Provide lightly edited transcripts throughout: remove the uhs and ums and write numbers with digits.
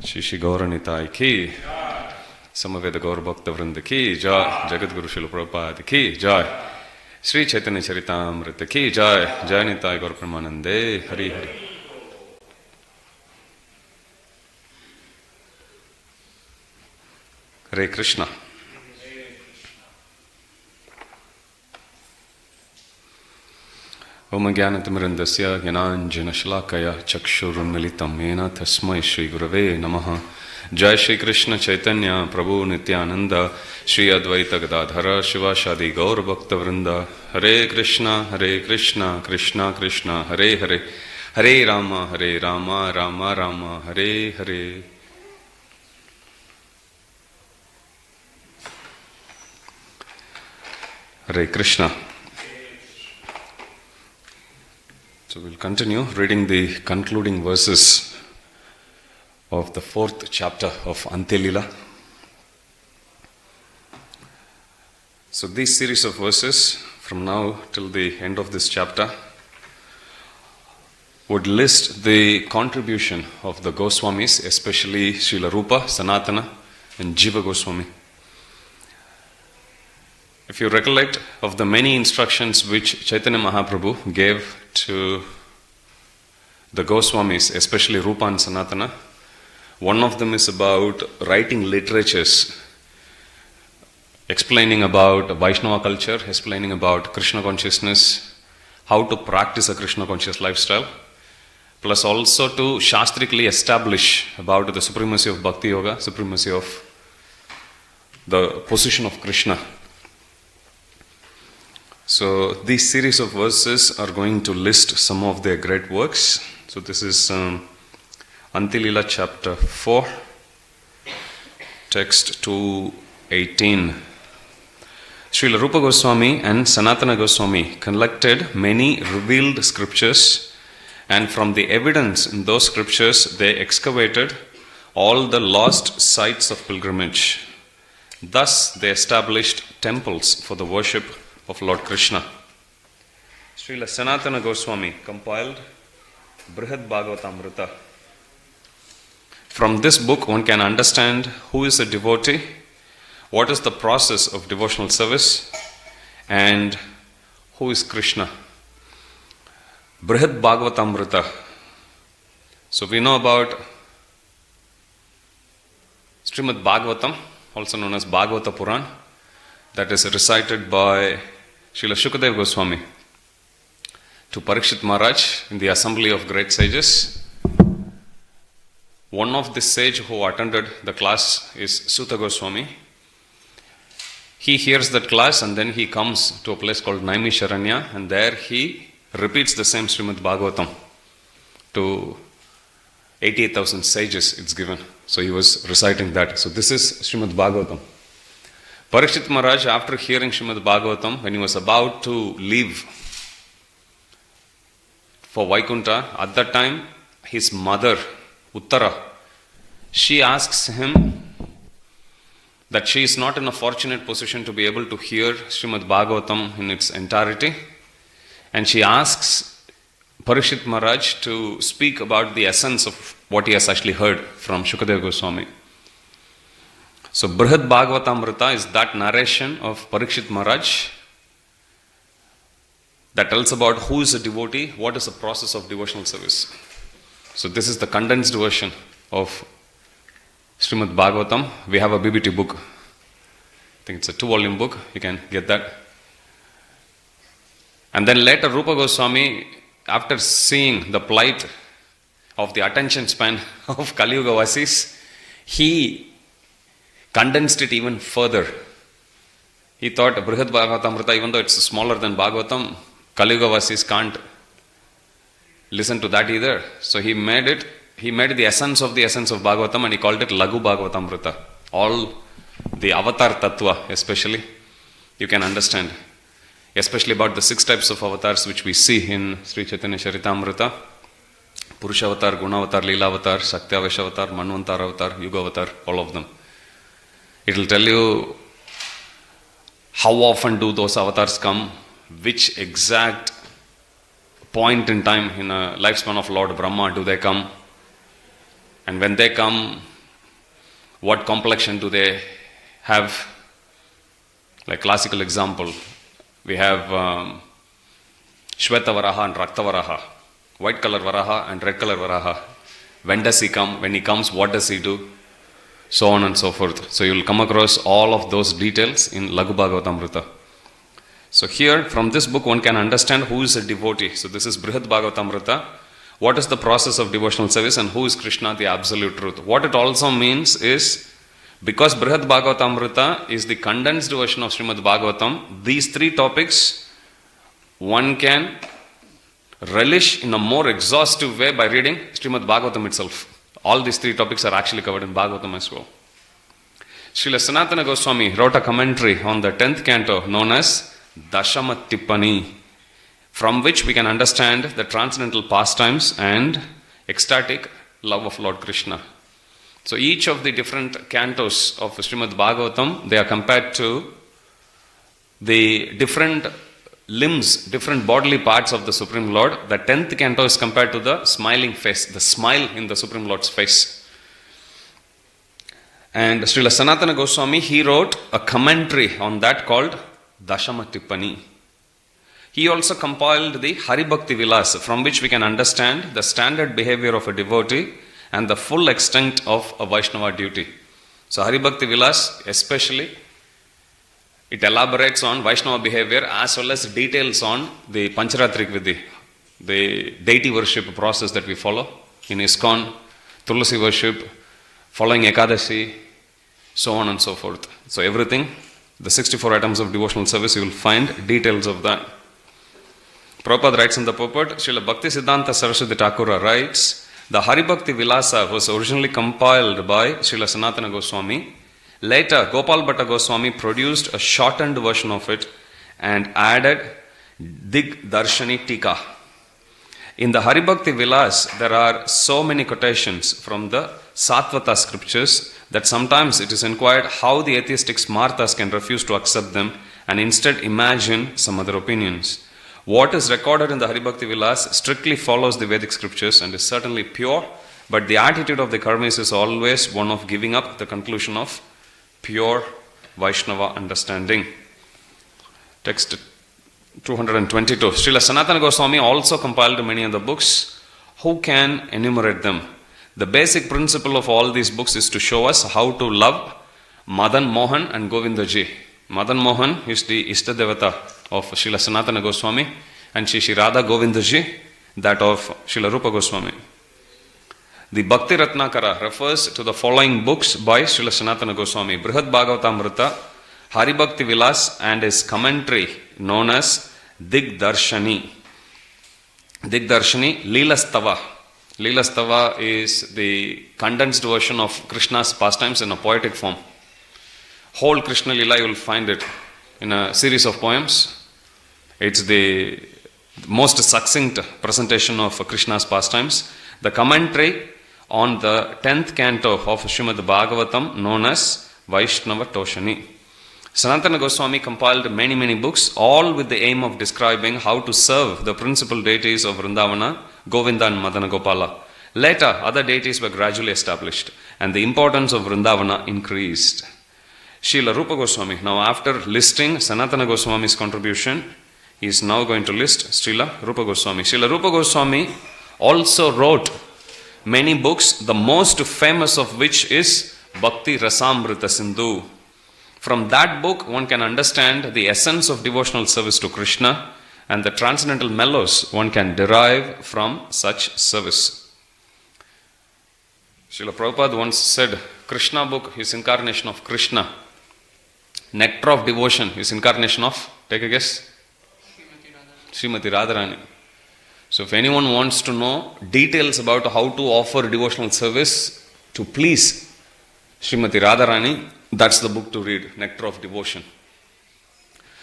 Shri Shri Gauranitai ki, Samaveda Gaur Bhakta Vrinda ki, Jai, Jagat Guru Srila Prabhupada ki, Jai, Sri Caitanya Caritamrta ki, Jai, Jai Nitai Gaur Pramanande, Hari Hari. Hare Krishna. Om Jnanatimrindasya Jnananjana Shalakaya Chakshurunmilitam Yena Tasmai Shri Gurave Namaha. Jai Shri Krishna Chaitanya Prabhu Nityananda Shri Advaita Gadadhara Shivashadi Gaur Bhakta Vrinda. Hare Krishna Krishna Krishna Hare Hare Hare Rama Rama Rama Hare Hare. Hare Krishna. So we'll continue reading the concluding verses of the 4th chapter of Antya. So this series of verses from now till the end of this chapter would list the contribution of the Goswamis, especially Srila Rupa, Sanatana and Jiva Goswami. If you recollect of the many instructions which Chaitanya Mahaprabhu gave to the Goswamis, especially Rupa and Sanatana, one of them is about writing literatures, explaining about Vaisnava culture, explaining about Krishna consciousness, how to practice a Krishna conscious lifestyle, plus also to shastrically establish about the supremacy of Bhakti Yoga, supremacy of the position of Krishna. So these series of verses are going to list some of their great works. So this is Untitled Chapter 4, text 218. Srila Rupa Goswami and Sanatana Goswami collected many revealed scriptures, and from the evidence in those scriptures they excavated all the lost sites of pilgrimage. Thus they established temples for the worship of Lord Krishna. Srila Sanatana Goswami compiled Brihad Bhagavatamrita. From this book one can understand who is a devotee, what is the process of devotional service, and who is Krishna. Brihad Bhagavatamrita. So we know about Srimad Bhagavatam, also known as Bhagavata Puran, that is recited by Srila Shukadeva Goswami to Parikshit Maharaj in the assembly of great sages. One of the sage who attended the class is Suta Goswami. He hears that class and then he comes to a place called Naimisharanya, and there he repeats the same Srimad Bhagavatam to 88,000 sages it's given. So he was reciting that. So this is Srimad Bhagavatam. Parikshit Maharaj, after hearing Srimad Bhagavatam, when he was about to leave for Vaikuntha, at that time his mother, Uttara, she asks him that she is not in a fortunate position to be able to hear Srimad Bhagavatam in its entirety, and she asks Parikshit Maharaj to speak about the essence of what he has actually heard from Shukadeva Goswami. So Brihad Bhagavatamrita is that narration of Parikshit Maharaj that tells about who is a devotee, what is the process of devotional service. So this is the condensed version of Srimad Bhagavatam. We have a BBT book. I think it's a 2-volume book. You can get that. And then later Rupa Goswami, after seeing the plight of the attention span of Kali Yuga Vasis, he condensed it even further. He thought Brihad Bhagavatamrita, even though it's smaller than Bhagavatam, Kali Yuga Vasis can't listen to that either. So he made the essence of Bhagavatam, and he called it Lagu Bhagavatamrita. All the avatar tattva especially, you can understand. Especially about the 6 types of avatars which we see in Sri Caitanya Caritamrta. Purusha avatar, Guna avatar, Leela avatar, Shakti avatar, Manvantar avatar, Yuga avatar, all of them. It will tell you how often do those avatars come, which exact point in time in a lifespan of Lord Brahma do they come, and when they come, What complexion do they have? Like classical example, we have Shweta Varaha and Rakta Varaha, white color Varaha and red color Varaha. When does he come? When he comes, what does he do? So on and so forth. So you will come across all of those details in Laghu Bhagavatamrita. So here, from this book, one can understand who is a devotee. So this is Brihad Bhagavatamrita. What is the process of devotional service and who is Krishna, the absolute truth? What it also means is, because Brihad Bhagavatamrita is the condensed version of Srimad Bhagavatam, these three topics one can relish in a more exhaustive way by reading Srimad Bhagavatam itself. All these three topics are actually covered in Bhagavatam as well. Srila Sanatana Goswami wrote a commentary on the 10th canto known as Dashama Tippani, from which we can understand the transcendental pastimes and ecstatic love of Lord Krishna. So each of the different cantos of Srimad Bhagavatam, they are compared to the different limbs, different bodily parts of the Supreme Lord. The 10th canto is compared to the smiling face, the smile in the Supreme Lord's face. And Srila Sanatana Goswami, he wrote a commentary on that called Dashama Tippani. He also compiled the Hari Bhakti Vilas, from which we can understand the standard behavior of a devotee and the full extent of a Vaishnava duty. So Hari Bhakti Vilas especially, it elaborates on Vaishnava behavior as well as details on the Pancharatrik Vidhi, the deity worship process that we follow in ISKCON, Tulasi worship, following Ekadashi, so on and so forth. So everything, the 64 items of devotional service, you will find details of that. Prabhupada writes in the purport, Srila Bhakti Siddhanta Saraswati Thakura writes, the Hari Bhakti Vilasa was originally compiled by Srila Sanatana Goswami. Later, Gopal Bhatta Goswami produced a shortened version of it and added Dig Darshani Tika. In the Hari Bhakti Vilas, there are so many quotations from the Satvata scriptures that sometimes it is inquired how the atheistic smartas can refuse to accept them and instead imagine some other opinions. What is recorded in the Hari Bhakti Vilas strictly follows the Vedic scriptures and is certainly pure, but the attitude of the karmis is always one of giving up the conclusion of pure Vaishnava understanding. Text 222. Srila Sanatana Goswami also compiled many other books. Who can enumerate them? The basic principle of all these books is to show us how to love Madan Mohan and Govindaji. Madan Mohan is the Ishtadevata of Srila Sanatana Goswami and Shri Radha Govindaji, that of Srila Rupa Goswami. The Bhakti Ratnakara refers to the following books by Srila Sanatana Goswami: Brihad Bhagavatamrita, Hari Bhakti Vilas, and his commentary known as Dig Darshani. Dig Darshani, Leelastava. Leelastava is the condensed version of Krishna's pastimes in a poetic form. Whole Krishna Leela, you will find it in a series of poems. It's the most succinct presentation of Krishna's pastimes. The commentary on the 10th canto of Srimad Bhagavatam known as Vaishnava Toshani. Sanatana Goswami compiled many books, all with the aim of describing how to serve the principal deities of Vrindavana, Govinda and Madana Gopala. Later, other deities were gradually established and the importance of Vrindavana increased. Srila Rupa Goswami, now after listing Sanatana Goswami's contribution, he is now going to list Srila Rupa Goswami. Srila Rupa Goswami also wrote many books, the most famous of which is Bhakti Rasamrita Sindhu. From that book, one can understand the essence of devotional service to Krishna and the transcendental mellows one can derive from such service. Srila Prabhupada once said, Krishna book is incarnation of Krishna. Nectar of devotion is incarnation of, take a guess? Srimati Radharani. So if anyone wants to know details about how to offer devotional service to please Srimati Radharani, that's the book to read, Nectar of Devotion.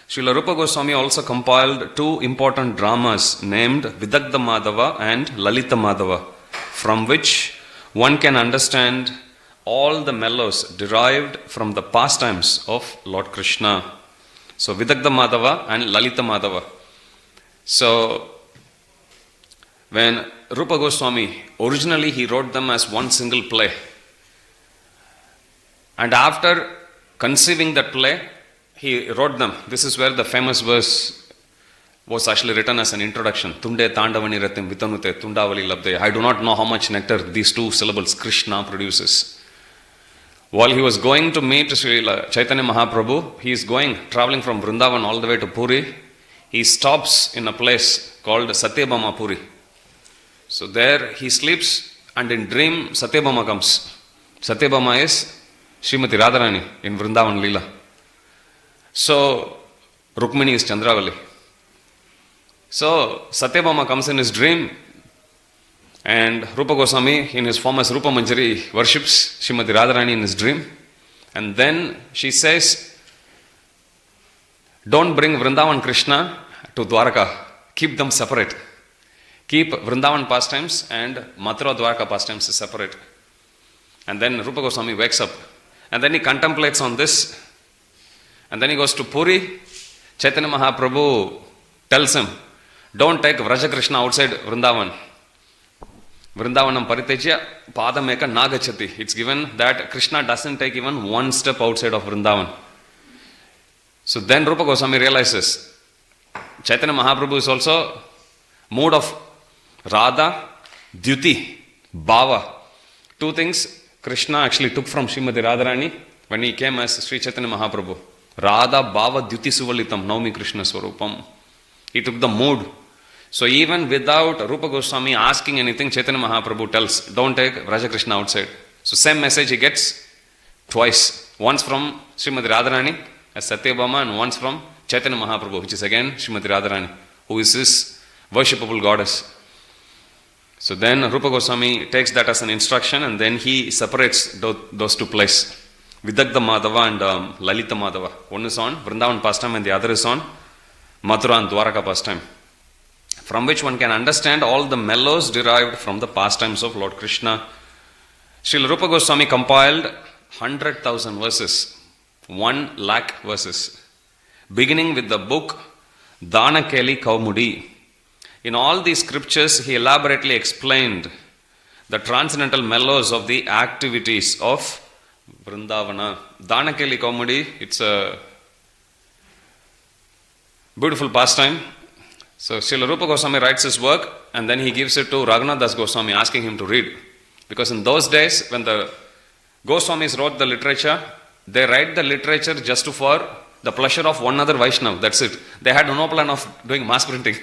Srila Rupa Goswami also compiled two important dramas named Vidagdha Madhava and Lalita Madhava, from which one can understand all the mellows derived from the pastimes of Lord Krishna. So Vidagdha Madhava and Lalita Madhava. So when Rupa Goswami, originally he wrote them as one single play. And after conceiving that play, he wrote them. This is where the famous verse was actually written as an introduction. Tunde Tandavani Ratim Vitanute Tundavali Labde. I do not know how much nectar these two syllables Krishna produces. While he was going to meet Sri Caitanya Mahaprabhu, he is traveling from Vrindavan all the way to Puri. He stops in a place called Satyabhama Puri. So there he sleeps, and in dream Satyabhama comes. Satyabhama is Srimati Radharani in Vrindavan Leela. So Rukmini is Chandravali. So Satyabhama comes in his dream, and Rupa Goswami in his form as Rupa Manjari worships Srimati Radharani in his dream. And then she says, don't bring Vrindavan Krishna to Dwaraka. Keep them separate. Keep Vrindavan pastimes and Mathura Dwaraka pastimes separate. And then Rupa Goswami wakes up. And then he contemplates on this. And then he goes to Puri. Chaitanya Mahaprabhu tells him, don't take Vraja Krishna outside Vrindavan. Vrindavanam paritejya padameka nagachati. It's given that Krishna doesn't take even one step outside of Vrindavan. So then Rupa Goswami realizes, Chaitanya Mahaprabhu is also mood of Radha, Dyuti, Bhava. Two things Krishna actually took from Srimati Radharani when he came as Sri Chaitanya Mahaprabhu. Radha, Bhava, Dyuti Suvalitam, Naumi Krishna Swarupam. He took the mood. So even without Rupa Goswami asking anything, Chaitanya Mahaprabhu tells, don't take Vraja Krishna outside. So same message he gets twice. Once from Srimati Radharani as Satyabhama, and once from Chaitanya Mahaprabhu, which is again Srimati Radharani, who is his worshipable goddess. So then Rupa Goswami takes that as an instruction, and then he separates those two places. Vidagdha Madhava and Lalita Madhava. One is on Vrindavan pastime and the other is on Mathura and Dwaraka pastime. From which one can understand all the mellows derived from the pastimes of Lord Krishna. Srila Rupa Goswami compiled 100,000 verses, 1 lakh verses, beginning with the book Dhanakeli Kaumudi. In all these scriptures, he elaborately explained the transcendental mellows of the activities of Vrindavana. Dhanakeli Kaumudi, it's a beautiful pastime. So Srila Rupa Goswami writes his work, and then he gives it to Raghunath Das Goswami, asking him to read. Because in those days, when the Goswamis wrote the literature, they write the literature just for the pleasure of one other Vaishnava. That's it. They had no plan of doing mass printing.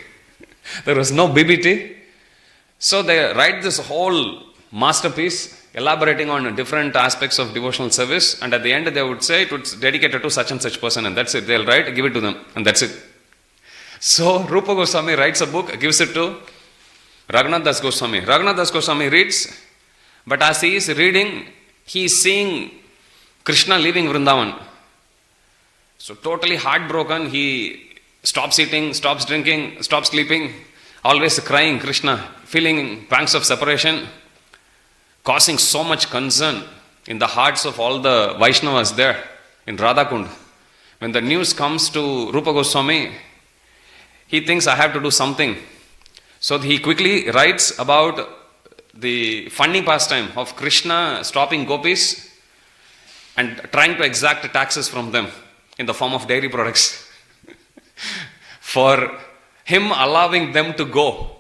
There was no BBT. So they write this whole masterpiece, elaborating on different aspects of devotional service, and at the end they would say it was dedicated to such and such person, and that's it. They'll write, give it to them, and that's it. So Rupa Goswami writes a book, gives it to Raghunath Das Goswami. Raghunath Das Goswami reads, but as he is reading, he is seeing Krishna leaving Vrindavan. So totally heartbroken, he stops eating, stops drinking, stops sleeping, always crying Krishna, feeling pangs of separation, causing so much concern in the hearts of all the Vaishnavas there in Radhakund. When the news comes to Rupa Goswami, he thinks, I have to do something. So he quickly writes about the funny pastime of Krishna stopping gopis and trying to exact taxes from them in the form of dairy products. For him allowing them to go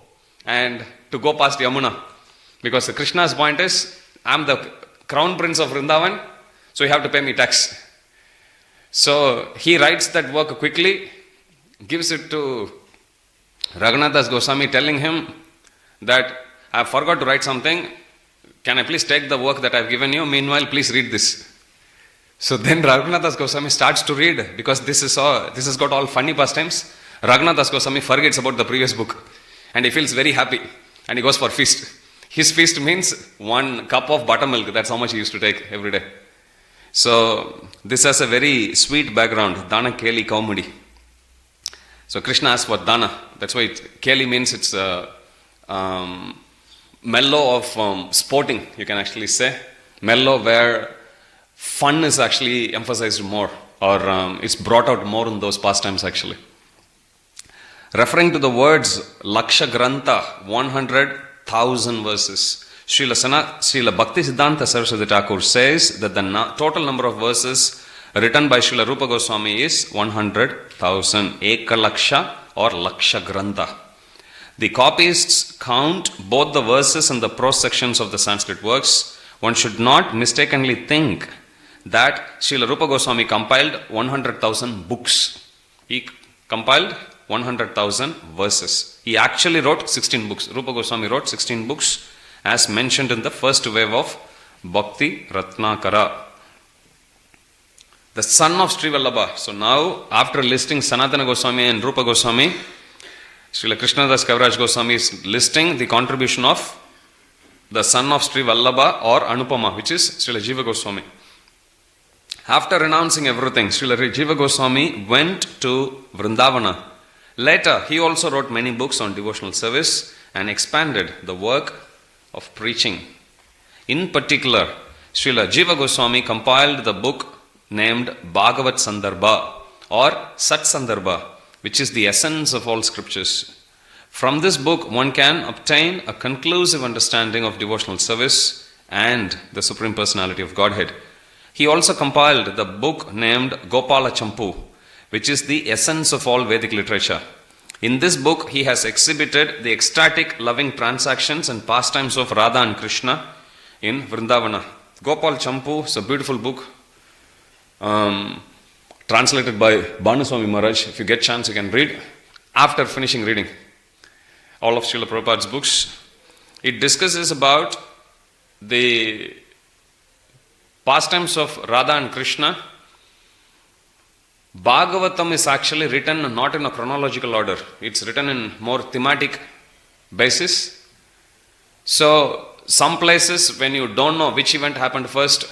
and to go past Yamuna. Because Krishna's point is, I am the crown prince of Vrindavan, so you have to pay me tax. So he writes that work quickly, gives it to Raghunath Das Goswami, telling him that I forgot to write something. Can I please take the work that I have given you? Meanwhile, please read this. So then Raghunath Das Goswami starts to read, because this has got all funny pastimes. Raghunath Das Goswami forgets about the previous book, and he feels very happy, and he goes for feast. His feast means 1 cup of buttermilk. That's how much he used to take every day. So this has a very sweet background. Dana Keli Kaumudi. So Krishna asks for Dana. That's why Keli means it's mellow of sporting, you can actually say. Mellow where fun is actually emphasized more, or it's brought out more in those pastimes actually. Referring to the words Laksha Grantha, 100,000 verses. Srila Bhakti Siddhanta Saraswati Thakur says that the total number of verses written by Srila Rupa Goswami is 100,000. Ekalaksha or Laksha Grantha. The copyists count both the verses and the prose sections of the Sanskrit works. One should not mistakenly think that Srila Rupa Goswami compiled 100,000 books. He compiled 100,000 verses. He actually wrote 16 books. Rupa Goswami wrote 16 books as mentioned in the first wave of Bhakti Ratnakara. The son of Sri Vallabha. So now, after listing Sanatana Goswami and Rupa Goswami, Srila Krishnadas Kaviraj Goswami is listing the contribution of the son of Sri Vallabha or Anupama, which is Srila Jiva Goswami. After renouncing everything, Srila Jiva Goswami went to Vrindavana. Later, he also wrote many books on devotional service and expanded the work of preaching. In particular, Srila Jiva Goswami compiled the book named Bhagavat Sandarbha or Sat Sandarbha, which is the essence of all scriptures. From this book, one can obtain a conclusive understanding of devotional service and the Supreme Personality of Godhead. He also compiled the book named Gopala Champu, which is the essence of all Vedic literature. In this book, he has exhibited the ecstatic loving transactions and pastimes of Radha and Krishna in Vrindavana. Gopal Champu is a beautiful book translated by Bhanuswami Maharaj. If you get chance, you can read. After finishing reading all of Srila Prabhupada's books, it discusses about the pastimes of Radha and Krishna. Bhagavatam is actually written not in a chronological order. It's written in more thematic basis. So, some places when you don't know which event happened first,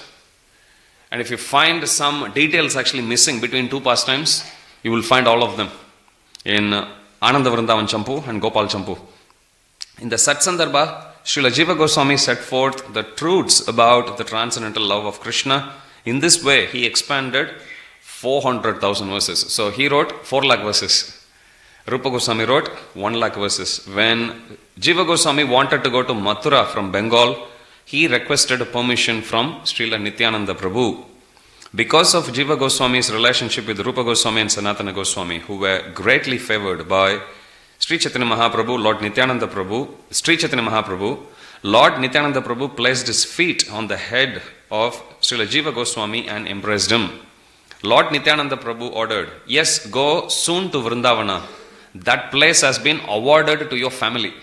and if you find some details actually missing between two pastimes, you will find all of them in Ananda Vrindavan Champu and Gopal Champu. In the Sat Sandarbha, Srila Jiva Goswami set forth the truths about the transcendental love of Krishna. In this way, he expanded 400,000 verses. So he wrote 4 lakh verses. Rupa Goswami wrote 1 lakh verses. When Jiva Goswami wanted to go to Mathura from Bengal, he requested permission from Srila Nityananda Prabhu. Because of Jiva Goswami's relationship with Rupa Goswami and Sanatana Goswami, who were greatly favored by Sri Chaitanya Mahaprabhu, Lord Nityananda Prabhu, Lord Nityananda Prabhu placed his feet on the head of Srila Jiva Goswami and embraced him. Lord Nityananda Prabhu ordered, "Yes, go soon to Vrindavana. That place has been awarded to your family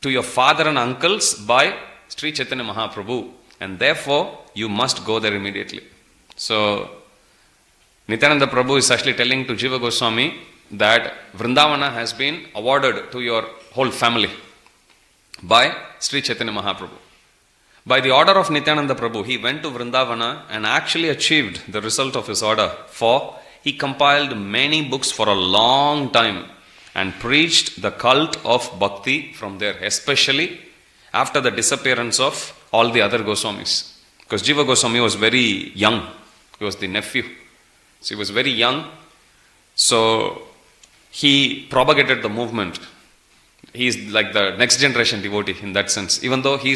to your father and uncles by Sri Chaitanya Mahaprabhu, and therefore you must go there immediately." So Nityananda Prabhu is actually telling to Jiva Goswami that Vrindavana has been awarded to your whole family by Sri Chaitanya Mahaprabhu. By the order of Nityananda Prabhu, he went to Vrindavana and actually achieved the result of his order, for he compiled many books for a long time and preached the cult of bhakti from there, especially after the disappearance of all the other Goswamis. Because Jiva Goswami was very young. He was the nephew. So he was very young. So he propagated the movement. He is like the next generation devotee in that sense. Even though he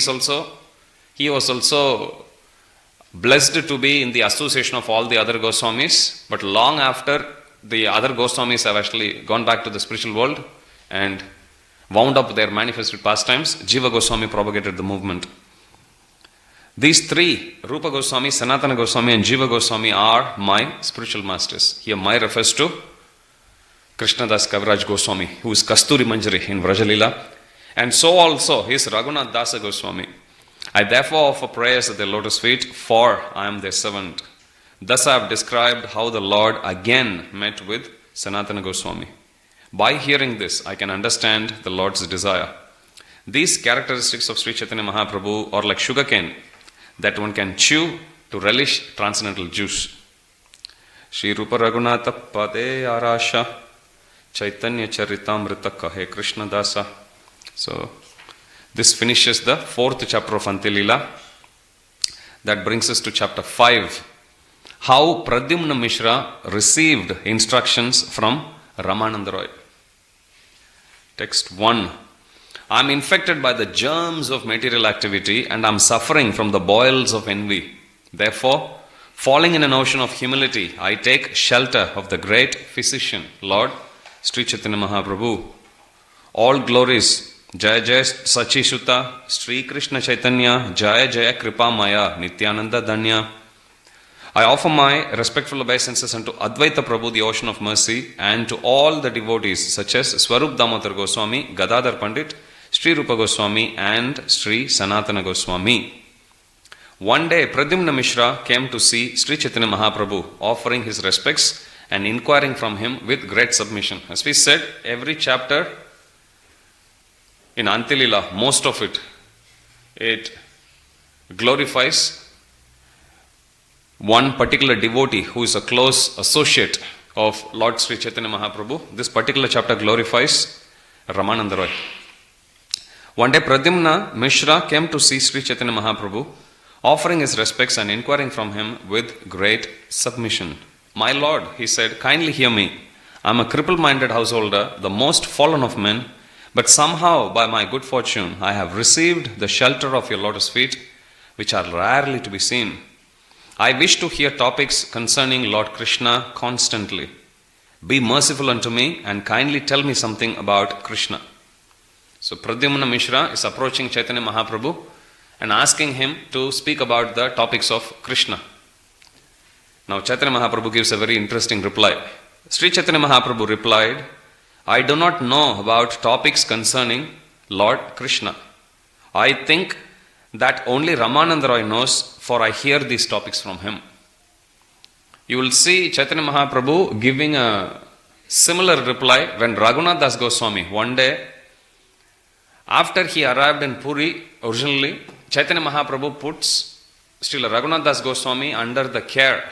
was also blessed to be in the association of all the other Goswamis, but long after the other Goswamis have actually gone back to the spiritual world and wound up their manifested pastimes, Jiva Goswami propagated the movement. These three, Rupa Goswami, Sanatana Goswami and Jiva Goswami, are my spiritual masters. Here my refers to Krishnadas Kaviraj Goswami, who is Kasturi Manjari in Vrajalila, and so also is Raghunath Dasa Goswami. I therefore offer prayers at their lotus feet, for I am their servant. Thus I have described how the Lord again met with Sanatana Goswami. By hearing this, I can understand the Lord's desire. These characteristics of Sri Chaitanya Mahaprabhu are like sugarcane that one can chew to relish transcendental juice. Shri Rupa Raghunatha Pade Arasha Caitanya Caritamrta Kahe Krishna Dasa. So this finishes the 4th chapter of Antya Leela. That brings us to chapter 5. How Pradyumna Mishra received instructions from Ramananda Roy. Text 1. I'm infected by the germs of material activity and I'm suffering from the boils of envy. Therefore, falling in an ocean of humility, I take shelter of the great physician, Lord Sri Chaitanya Mahaprabhu. All glories, Jaya Jaya Sachi Sutta, Sri Krishna Chaitanya, Jaya Jaya Kripa Maya, Nityananda Danya. I offer my respectful obeisances unto Advaita Prabhu, the ocean of mercy, and to all the devotees such as Swarup Damodar Goswami, Gadadhar Pandit, Sri Rupa Goswami, and Sri Sanatana Goswami. One day, Pradyumna Mishra came to see Sri Chaitanya Mahaprabhu, offering his respects and inquiring from him with great submission. As we said, every chapter in Antya, most of it glorifies one particular devotee who is a close associate of Lord Sri Chaitanya Mahaprabhu. This particular chapter glorifies Ramananda Roy. One day Pradyumna Mishra came to see Sri Chaitanya Mahaprabhu, offering his respects and inquiring from him with great submission. My Lord, he said, kindly hear me. I am a cripple-minded householder, the most fallen of men, but somehow by my good fortune I have received the shelter of your lotus feet, which are rarely to be seen. I wish to hear topics concerning Lord Krishna constantly. Be merciful unto me and kindly tell me something about Krishna. So Pradyumna Mishra is approaching Chaitanya Mahaprabhu and asking him to speak about the topics of Krishna. Now Chaitanya Mahaprabhu gives a very interesting reply. Sri Chaitanya Mahaprabhu replied, I do not know about topics concerning Lord Krishna. I think that only Ramananda Roy knows, for I hear these topics from him. You will see Chaitanya Mahaprabhu giving a similar reply when Raghunath Das Goswami, one day, after he arrived in Puri, originally, Chaitanya Mahaprabhu puts Srila Raghunath Das Goswami under the care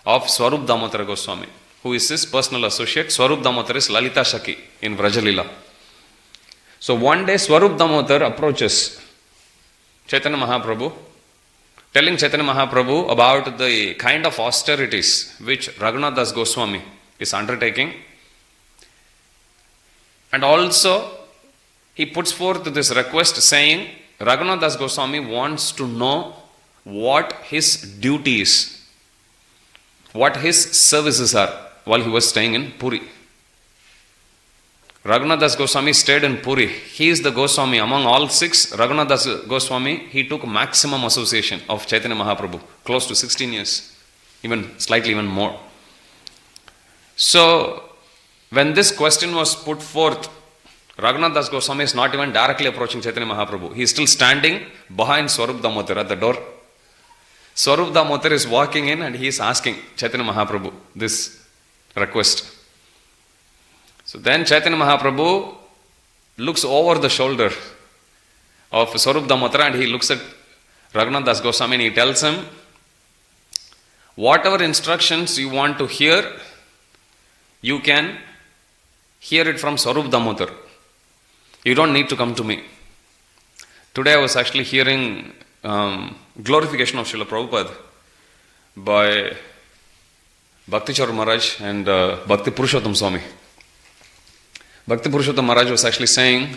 of Swarup Damodar Goswami, who is his personal associate. Swarup Damodar is Lalita Shaki in Vrajalila. So one day Swarup Damodar approaches Chaitanya Mahaprabhu, telling Chaitanya Mahaprabhu about the kind of austerities which Raghunath Das Goswami is undertaking. And also, he puts forth this request saying, Raghunath Das Goswami wants to know what his duty is, what his services are while he was staying in Puri. Raghunath Das Goswami stayed in Puri. He is the Goswami. Among all six, Raghunath Das Goswami, he took maximum association of Chaitanya Mahaprabhu, close to 16 years, slightly more. So, when this question was put forth, Raghunath Das Goswami is not even directly approaching Chaitanya Mahaprabhu. He is still standing behind Swarup Damodar at the door. Swarup Damodar is walking in and he is asking Chaitanya Mahaprabhu this request. So then Chaitanya Mahaprabhu looks over the shoulder of Swarup Damodar and he looks at Raghunath Das Goswami and he tells him, whatever instructions you want to hear, you can hear it from Swarup Damodar. You don't need to come to me. Today I was actually hearing glorification of Srila Prabhupada by Bhakti Charu Maharaj and Bhakti Purushottam Swami. Bhakti Purushottam Maharaj was actually saying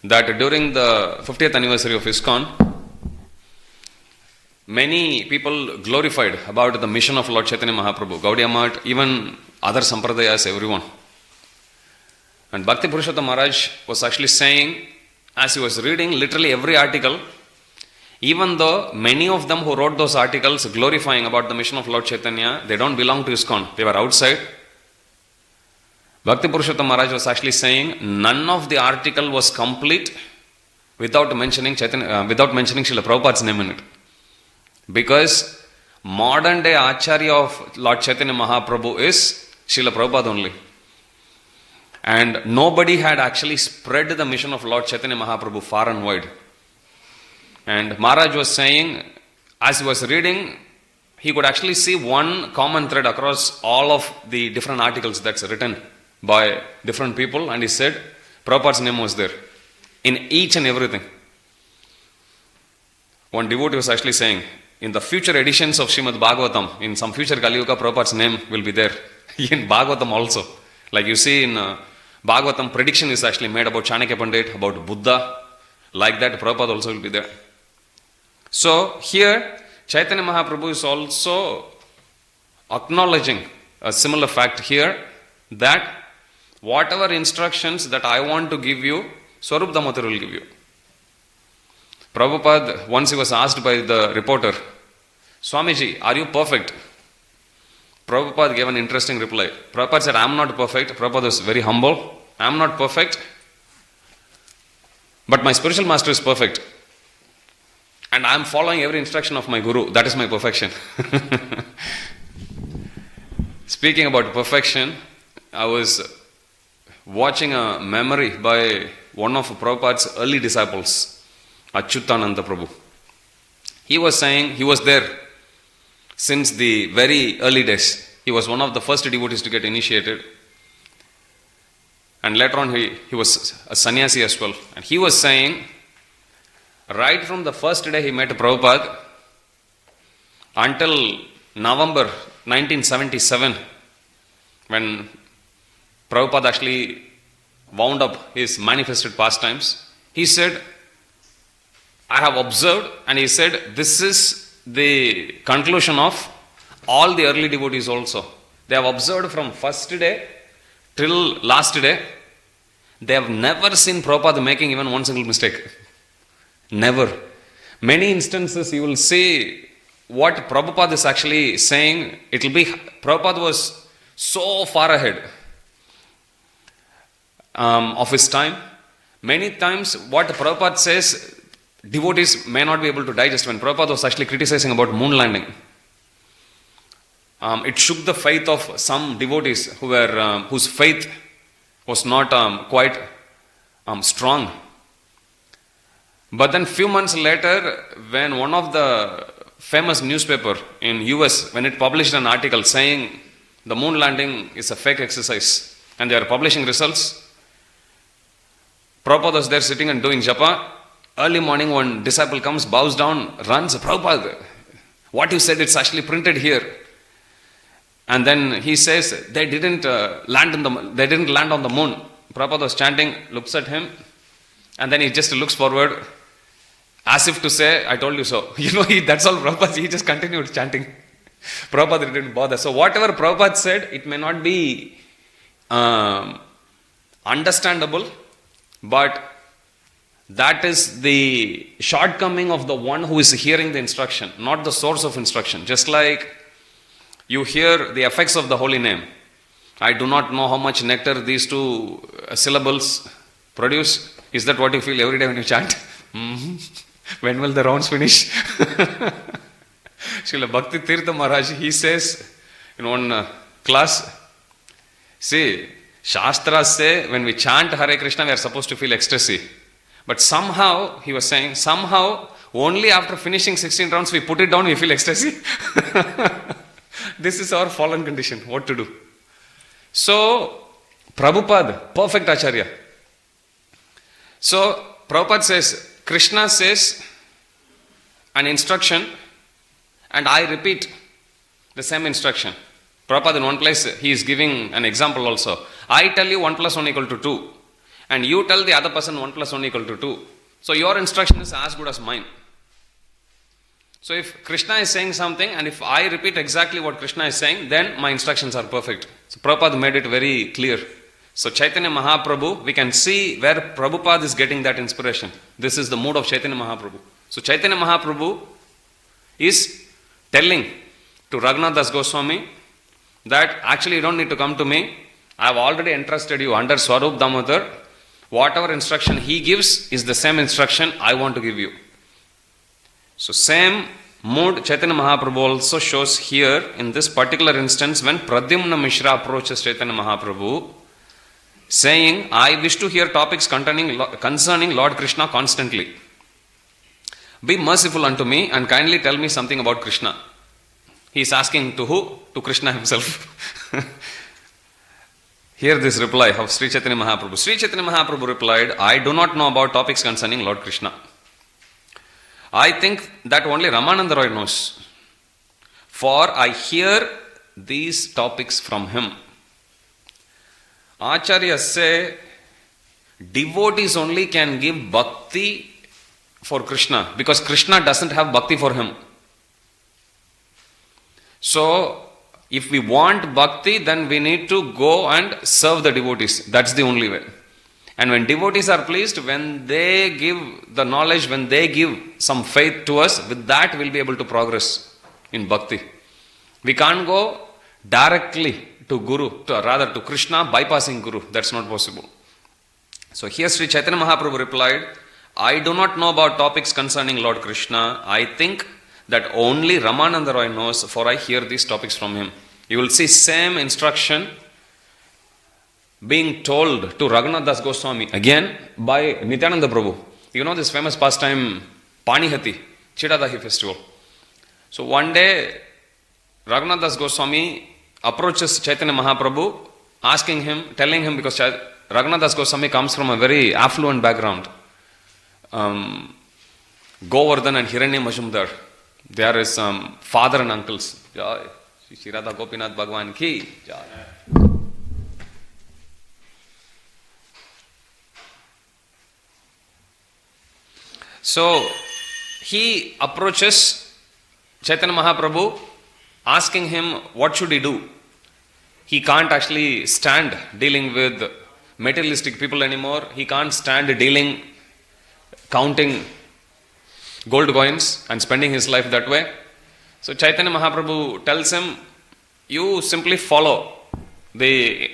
that during the 50th anniversary of ISKCON, many people glorified about the mission of Lord Chaitanya Mahaprabhu, Gaudiya Math, even other sampradayas, everyone. And Bhakti Purushottam Maharaj was actually saying, as he was reading literally every article, even though many of them who wrote those articles glorifying about the mission of Lord Chaitanya, they don't belong to ISKCON, they were outside. Bhakti Purushottam Maharaj was actually saying, none of the article was complete without mentioning Srila Prabhupada's name in it. Because modern day Acharya of Lord Chaitanya Mahaprabhu is Srila Prabhupada only. And nobody had actually spread the mission of Lord Chaitanya Mahaprabhu far and wide. And Maharaj was saying, as he was reading, he could actually see one common thread across all of the different articles that's written by different people, and he said, Prabhupada's name was there in each and everything. One devotee was actually saying, in the future editions of Srimad Bhagavatam, in some future Kali Yuga, Prabhupada's name will be there. In Bhagavatam also. Like you see in Bhagavatam prediction is actually made about Chanakya Pandit, about Buddha. Like that, Prabhupada also will be there. So here, Chaitanya Mahaprabhu is also acknowledging a similar fact here, that whatever instructions that I want to give you, Swarup Damodar will give you. Prabhupada, once he was asked by the reporter, Swamiji, are you perfect? Prabhupada gave an interesting reply. Prabhupada said, I am not perfect. Prabhupada was very humble. I am not perfect, but my spiritual master is perfect. And I am following every instruction of my Guru. That is my perfection. Speaking about perfection, I was watching a memory by one of Prabhupada's early disciples, Achyutananda Prabhu. He was saying, he was there since the very early days. He was one of the first devotees to get initiated. And later on he was a sannyasi as well. And he was saying, right from the first day he met Prabhupada until November 1977, when Prabhupada actually wound up his manifested pastimes, he said, I have observed, and he said, this is the conclusion of all the early devotees also. They have observed from first day till last day, they have never seen Prabhupada making even one single mistake. Never. Many instances you will see what Prabhupada is actually saying, it will be, Prabhupada was so far ahead of his time. Many times what Prabhupada says, devotees may not be able to digest. When Prabhupada was actually criticizing about moon landing, it shook the faith of some devotees whose faith was not quite strong. But then few months later, when one of the famous newspaper in US, when it published an article saying the moon landing is a fake exercise and they are publishing results, Prabhupada was there sitting and doing japa. Early morning, one disciple comes, bows down, runs, Prabhupada, what you said, it's actually printed here. And then he says, they didn't land on the moon. Prabhupada was chanting, looks at him, and then he just looks forward, as if to say, I told you so. That's all Prabhupada, he just continued chanting. Prabhupada didn't bother. So whatever Prabhupada said, it may not be understandable, but that is the shortcoming of the one who is hearing the instruction, not the source of instruction. Just like you hear the effects of the holy name. I do not know how much nectar these two syllables produce. Is that what you feel every day when you chant? When will the rounds finish? Srila Bhakti Tirtha Maharaj, he says in one class, see, Shastras say when we chant Hare Krishna, we are supposed to feel ecstasy. But somehow, he was saying, somehow, only after finishing 16 rounds, we put it down, we feel ecstasy. This is our fallen condition. What to do? So, Prabhupada, perfect Acharya. So, Prabhupada says, Krishna says an instruction and I repeat the same instruction. Prabhupada in one place, he is giving an example also. I tell you 1 plus 1 equal to 2. And you tell the other person 1 plus 1 equal to 2. So your instruction is as good as mine. So if Krishna is saying something and if I repeat exactly what Krishna is saying, then my instructions are perfect. So Prabhupada made it very clear. So Chaitanya Mahaprabhu, we can see where Prabhupada is getting that inspiration. This is the mood of Chaitanya Mahaprabhu. So Chaitanya Mahaprabhu is telling to Raghunath Das Goswami that actually you don't need to come to me. I have already entrusted you under Swarup Damodar. Whatever instruction he gives is the same instruction I want to give you. So same mood Chaitanya Mahaprabhu also shows here in this particular instance when Pradyumna Mishra approaches Chaitanya Mahaprabhu saying, I wish to hear topics concerning Lord Krishna constantly. Be merciful unto me and kindly tell me something about Krishna. He is asking to who? To Krishna himself. Hear this reply of Sri Chaitanya Mahaprabhu. Sri Chaitanya Mahaprabhu replied, I do not know about topics concerning Lord Krishna. I think that only Ramananda Roy knows. For I hear these topics from him. Acharyas say devotees only can give bhakti for Krishna because Krishna doesn't have bhakti for him. So, if we want bhakti, then we need to go and serve the devotees. That's the only way. And when devotees are pleased, when they give the knowledge, when they give some faith to us, with that we'll be able to progress in bhakti. We can't go directly to Guru, rather to Krishna, bypassing Guru. That's not possible. So here Sri Chaitanya Mahaprabhu replied, I do not know about topics concerning Lord Krishna. I think that only Ramananda Roy knows, for I hear these topics from him. You will see same instruction being told to Raghunath Das Goswami again by Nityananda Prabhu. You know this famous pastime Panihati, Chidadahi festival. So one day Raghunath Das Goswami approaches Chaitanya Mahaprabhu, asking him, telling him, because Raghunath Das Goswami comes from a very affluent background. Govardhan and Hiranya Majumdar, they are his father and uncles. Jai Shri Radha Gopinath Bhagwan ki Jai. So he approaches Chaitanya Mahaprabhu, asking him what should he do. He can't actually stand dealing with materialistic people anymore. He can't stand dealing, counting gold coins and spending his life that way. So Chaitanya Mahaprabhu tells him, you simply follow the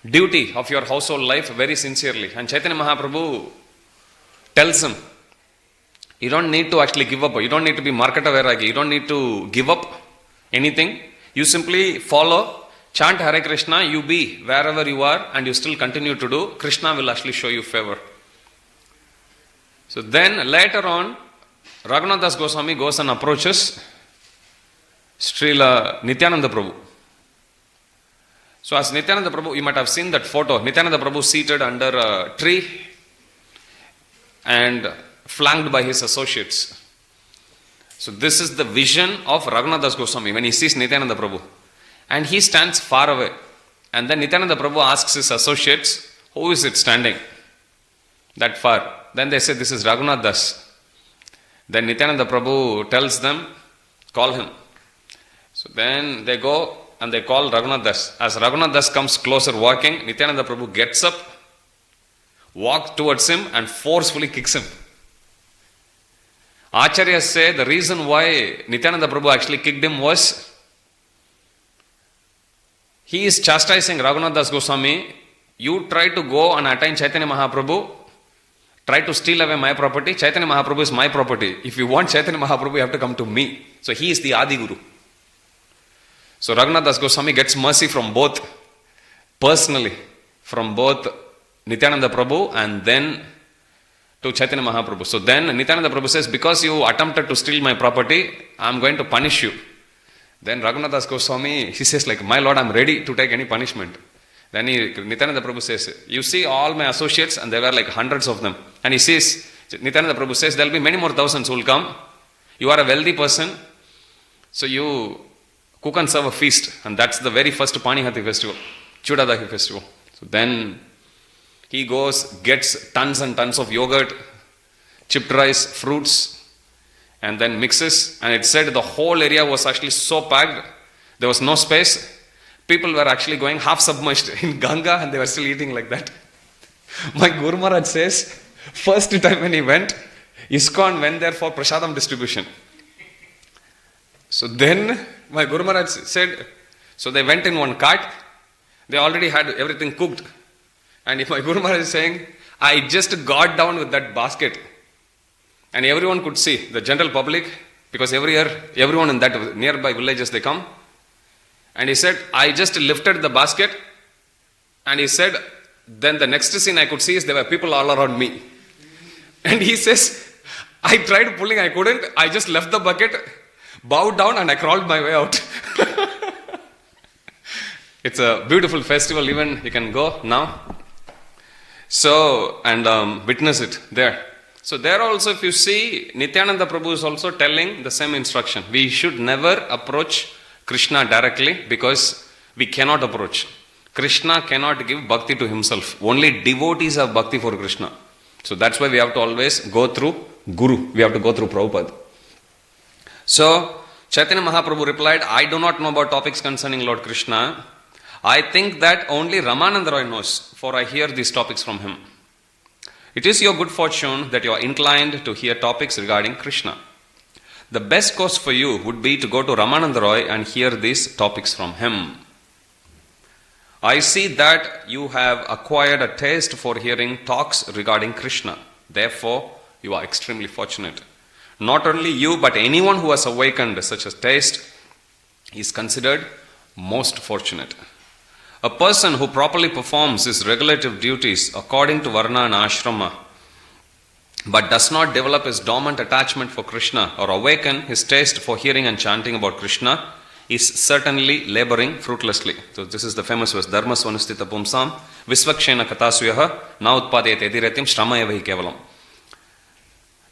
duty of your household life very sincerely. And Chaitanya Mahaprabhu tells him, you don't need to actually give up. You don't need to be Markata Vairagi. You don't need to give up anything. You simply follow, chant Hare Krishna, you be wherever you are and you still continue to do. Krishna will actually show you favor. So then later on, Raghunath Das Goswami goes and approaches Srila Nityananda Prabhu. So as Nityananda Prabhu, you might have seen that photo, Nityananda Prabhu seated under a tree and flanked by his associates. So this is the vision of Raghunath Das Goswami when he sees Nityananda Prabhu. And he stands far away. And then Nityananda Prabhu asks his associates, who is it standing that far? Then they say, this is Raghunath Das. Then Nityananda Prabhu tells them, call him. So then they go and they call Raghunath Das. As Raghunath Das comes closer walking, Nityananda Prabhu gets up, walks towards him and forcefully kicks him. Acharyas say the reason why Nityananda Prabhu actually kicked him was he is chastising Raghunath Das Goswami. You try to go and attain Chaitanya Mahaprabhu, try to steal away my property. Chaitanya Mahaprabhu is my property. If you want Chaitanya Mahaprabhu, you have to come to me. So he is the Adi Guru. So Raghunath Das Goswami gets mercy from both, personally, from both Nityananda Prabhu and then to Chaitanya Mahaprabhu. So then Nityananda Prabhu says, because you attempted to steal my property, I am going to punish you. Then Raghunath Das Goswami, he says like, my lord, I am ready to take any punishment. Then Nityananda Prabhu says, you see all my associates, and there were like hundreds of them. And he says, Nityananda Prabhu says, there will be many more thousands who will come. You are a wealthy person, so you cook and serve a feast. And that's the very first Panihati festival, Chudadahi festival. So then he goes, gets tons and tons of yogurt, chipped rice, fruits, and then mixes. And it said the whole area was actually so packed, there was no space. People were actually going half submerged in Ganga and they were still eating like that. My Guru Maharaj says, first time when he went, ISKCON went there for prasadam distribution. So then my Guru Maharaj said, so they went in one cart, they already had everything cooked. And if my Guru Maharaj is saying, I just got down with that basket. And everyone could see, the general public, because every year, everyone in that nearby villages, they come. And he said, I just lifted the basket. And he said, then the next scene I could see is there were people all around me. And he says, I tried pulling, I couldn't. I just left the bucket, bowed down and I crawled my way out. It's a beautiful festival, even you can go now. So, and witness it there. So there also, if you see, Nityananda Prabhu is also telling the same instruction. We should never approach Krishna directly because we cannot approach. Krishna cannot give bhakti to himself. Only devotees have bhakti for Krishna. So that's why we have to always go through Guru. We have to go through Prabhupada. So Chaitanya Mahaprabhu replied, I do not know about topics concerning Lord Krishna. I think that only Ramananda Roy knows, for I hear these topics from him. It is your good fortune that you are inclined to hear topics regarding Krishna. The best course for you would be to go to Ramananda Roy and hear these topics from him. I see that you have acquired a taste for hearing talks regarding Krishna. Therefore, you are extremely fortunate. Not only you, but anyone who has awakened such a taste is considered most fortunate. A person who properly performs his regulative duties according to Varna and Ashrama, but does not develop his dormant attachment for Krishna or awaken his taste for hearing and chanting about Krishna, is certainly laboring fruitlessly. So this is the famous verse, Dharma Svanustita Pumsam, Visvakshena Katasvyaha, Na Utpadayate Ediratim Shramayavahi Kevalam.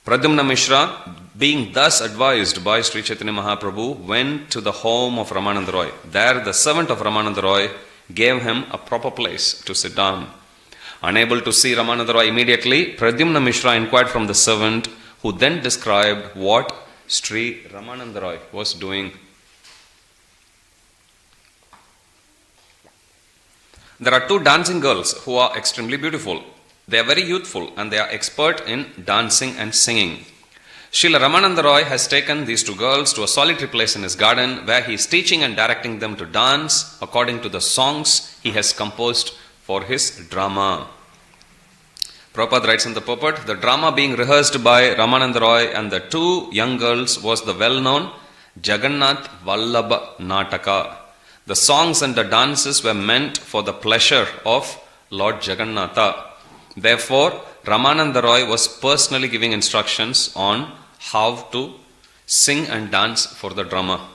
Pradyumna Mishra, being thus advised by Sri Chaitanya Mahaprabhu, went to the home of Ramananda Roy. There the servant of Ramananda Roy gave him a proper place to sit down. Unable to see Ramananda Roy immediately, Pradyumna Mishra inquired from the servant, who then described what Sri Ramananda Roy was doing. There are two dancing girls who are extremely beautiful. They are very youthful and they are expert in dancing and singing. Srila Ramananda Roy has taken these two girls to a solitary place in his garden where he is teaching and directing them to dance according to the songs he has composed for his drama. Prabhupada writes in the purport, the drama being rehearsed by Ramananda Roy and the two young girls was the well-known Jagannath Vallabha Nataka. The songs and the dances were meant for the pleasure of Lord Jagannatha. Therefore, Ramananda Roy was personally giving instructions on how to sing and dance for the drama.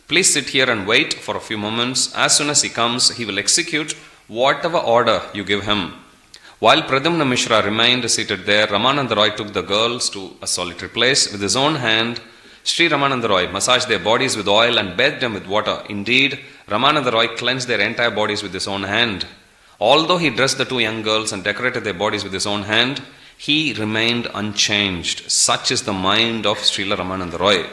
Please sit here and wait for a few moments. As soon as he comes, he will execute whatever order you give him. While Pradyumna Mishra remained seated there, Ramananda Roy took the girls to a solitary place. With his own hand, Sri Ramananda Roy massaged their bodies with oil and bathed them with water. Indeed, Ramananda Roy cleansed their entire bodies with his own hand. Although he dressed the two young girls and decorated their bodies with his own hand, he remained unchanged. Such is the mind of Srila Ramananda Roy.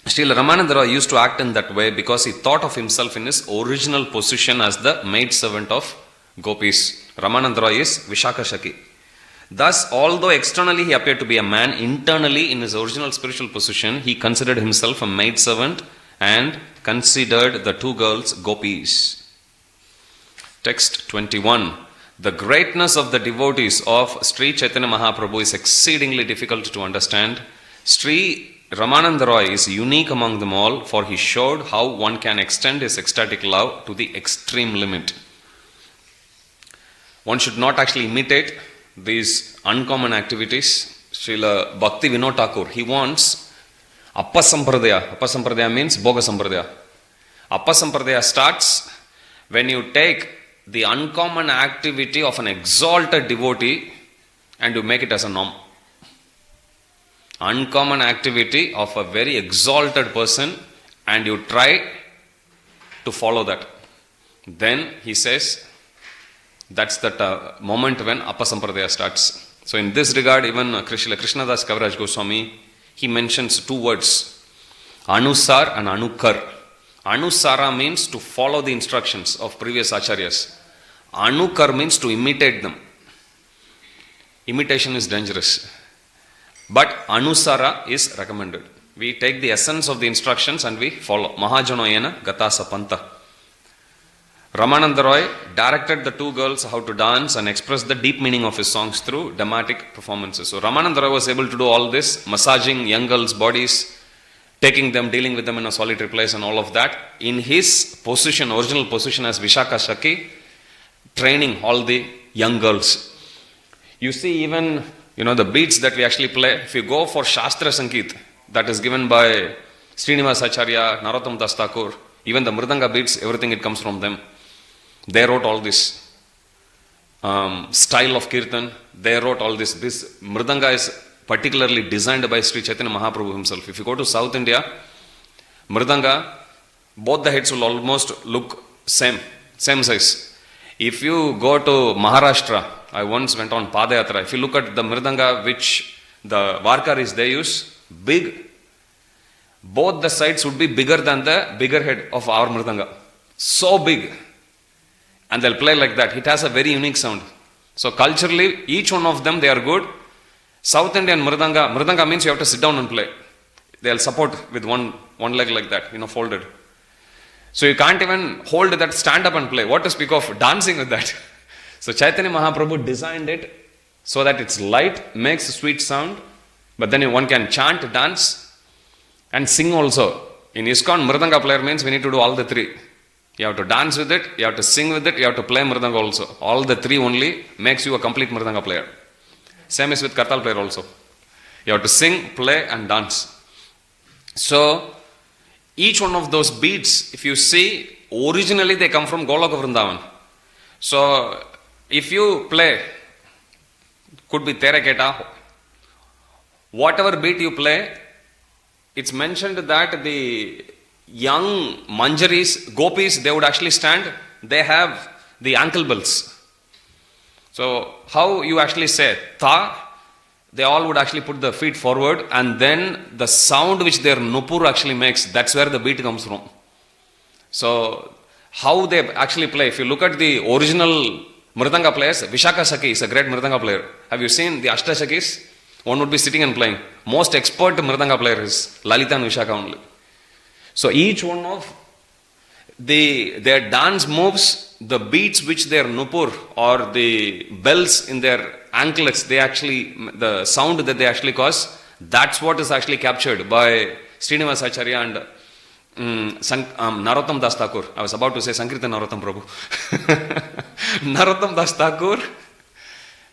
Srila Ramananda Roy used to act in that way because he thought of himself in his original position as the maidservant of gopis. Ramananda Roy is Vishaka Shaki. Thus, although externally he appeared to be a man, internally in his original spiritual position, he considered himself a maidservant and considered the two girls gopis. Text 21. The greatness of the devotees of Sri Chaitanya Mahaprabhu is exceedingly difficult to understand. Sri Ramananda Roy is unique among them all, for he showed how one can extend his ecstatic love to the extreme limit. One should not actually imitate these uncommon activities. Srila Bhakti Vinod Thakur, he wants Appa Sampradaya. Appa Sampradaya means Bhoga Sampradaya. Appa Sampradaya starts when you take the uncommon activity of an exalted devotee and you make it as a norm. Uncommon activity of a very exalted person and you try to follow that. Then he says, that's that moment when Appa Sampradaya starts. So in this regard, even Krishnadas Kaviraj Goswami, he mentions two words, Anusar and Anukar. Anusara means to follow the instructions of previous acharyas. Anukar means to imitate them. Imitation is dangerous. But Anusara is recommended. We take the essence of the instructions and we follow. Mahajanoyena Gata Sapanta. Ramananda Roy directed the two girls how to dance and express the deep meaning of his songs through dramatic performances. So Ramananda Roy was able to do all this, massaging young girls' bodies, taking them, dealing with them in a solitary place and all of that. In his position, original position as Vishaka Shaki, training all the young girls. You see even, the beats that we actually play, if you go for Shastra Sangeet, that is given by Srinivas Acharya, Narottam Das Thakur, even the Mridanga beats, everything it comes from them. They wrote all this style of Kirtan. They wrote all this. This Mridanga is particularly designed by Sri Chaitanya Mahaprabhu himself. If you go to South India, Mridanga, both the heads will almost look same. same size. If you go to Maharashtra, I once went on Padayatra. If you look at the mridanga which the Varkaris they use, big, both the sides would be bigger than the bigger head of our mridanga. So big. And they'll play like that. It has a very unique sound. So culturally, each one of them, they are good. South Indian mridanga means you have to sit down and play. They'll support with one leg like that, folded. So you can't even hold that, stand up and play. What to speak of dancing with that? So Chaitanya Mahaprabhu designed it so that it's light, makes a sweet sound, but then one can chant, dance, and sing also. In ISKCON, mridanga player means we need to do all the three. You have to dance with it, you have to sing with it, you have to play mridanga also. All the three only makes you a complete mridanga player. Same is with kartal player also. You have to sing, play and dance. So, each one of those beats, if you see, originally they come from Goloka Vrindavan. So, if you play, could be Teraketa, whatever beat you play, it's mentioned that the young manjaris, gopis, they would actually stand, they have the ankle bells. So, how you actually say ta, they all would actually put the feet forward and then the sound which their nupur actually makes, that's where the beat comes from. So, how they actually play, if you look at the original mridanga players, Vishaka Saki is a great mridanga player. Have you seen the Ashtashakis? One would be sitting and playing. Most expert mridanga player is Lalita and Vishaka only. So, each one of their dance moves, the beats which their nupur or the bells in their anklets, the sound that they actually cause, that's what is actually captured by Srinivas Acharya and Narottam Das Thakur. I was about to say Sankirtan Narottam Prabhu. Narottam Das Thakur,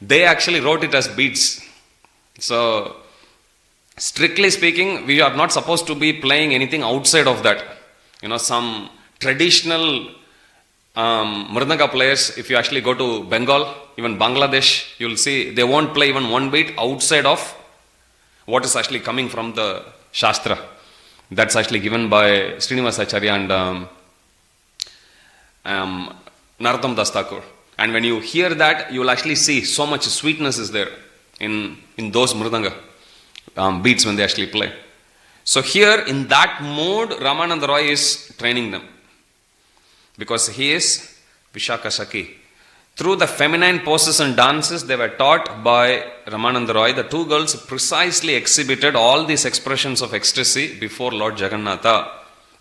they actually wrote it as beats. So, strictly speaking, we are not supposed to be playing anything outside of that. Some traditional mridanga players, if you actually go to Bengal, even Bangladesh, you'll see they won't play even one beat outside of what is actually coming from the Shastra. That's actually given by Srinivas Acharya and Narottam Das Thakur. And when you hear that, you will actually see so much sweetness is there in those mridanga beats when they actually play. So here, in that mode, Ramananda Roy is training them. Because he is Vishaka Saki. Through the feminine poses and dances they were taught by Ramananda Roy, the two girls precisely exhibited all these expressions of ecstasy before Lord Jagannatha.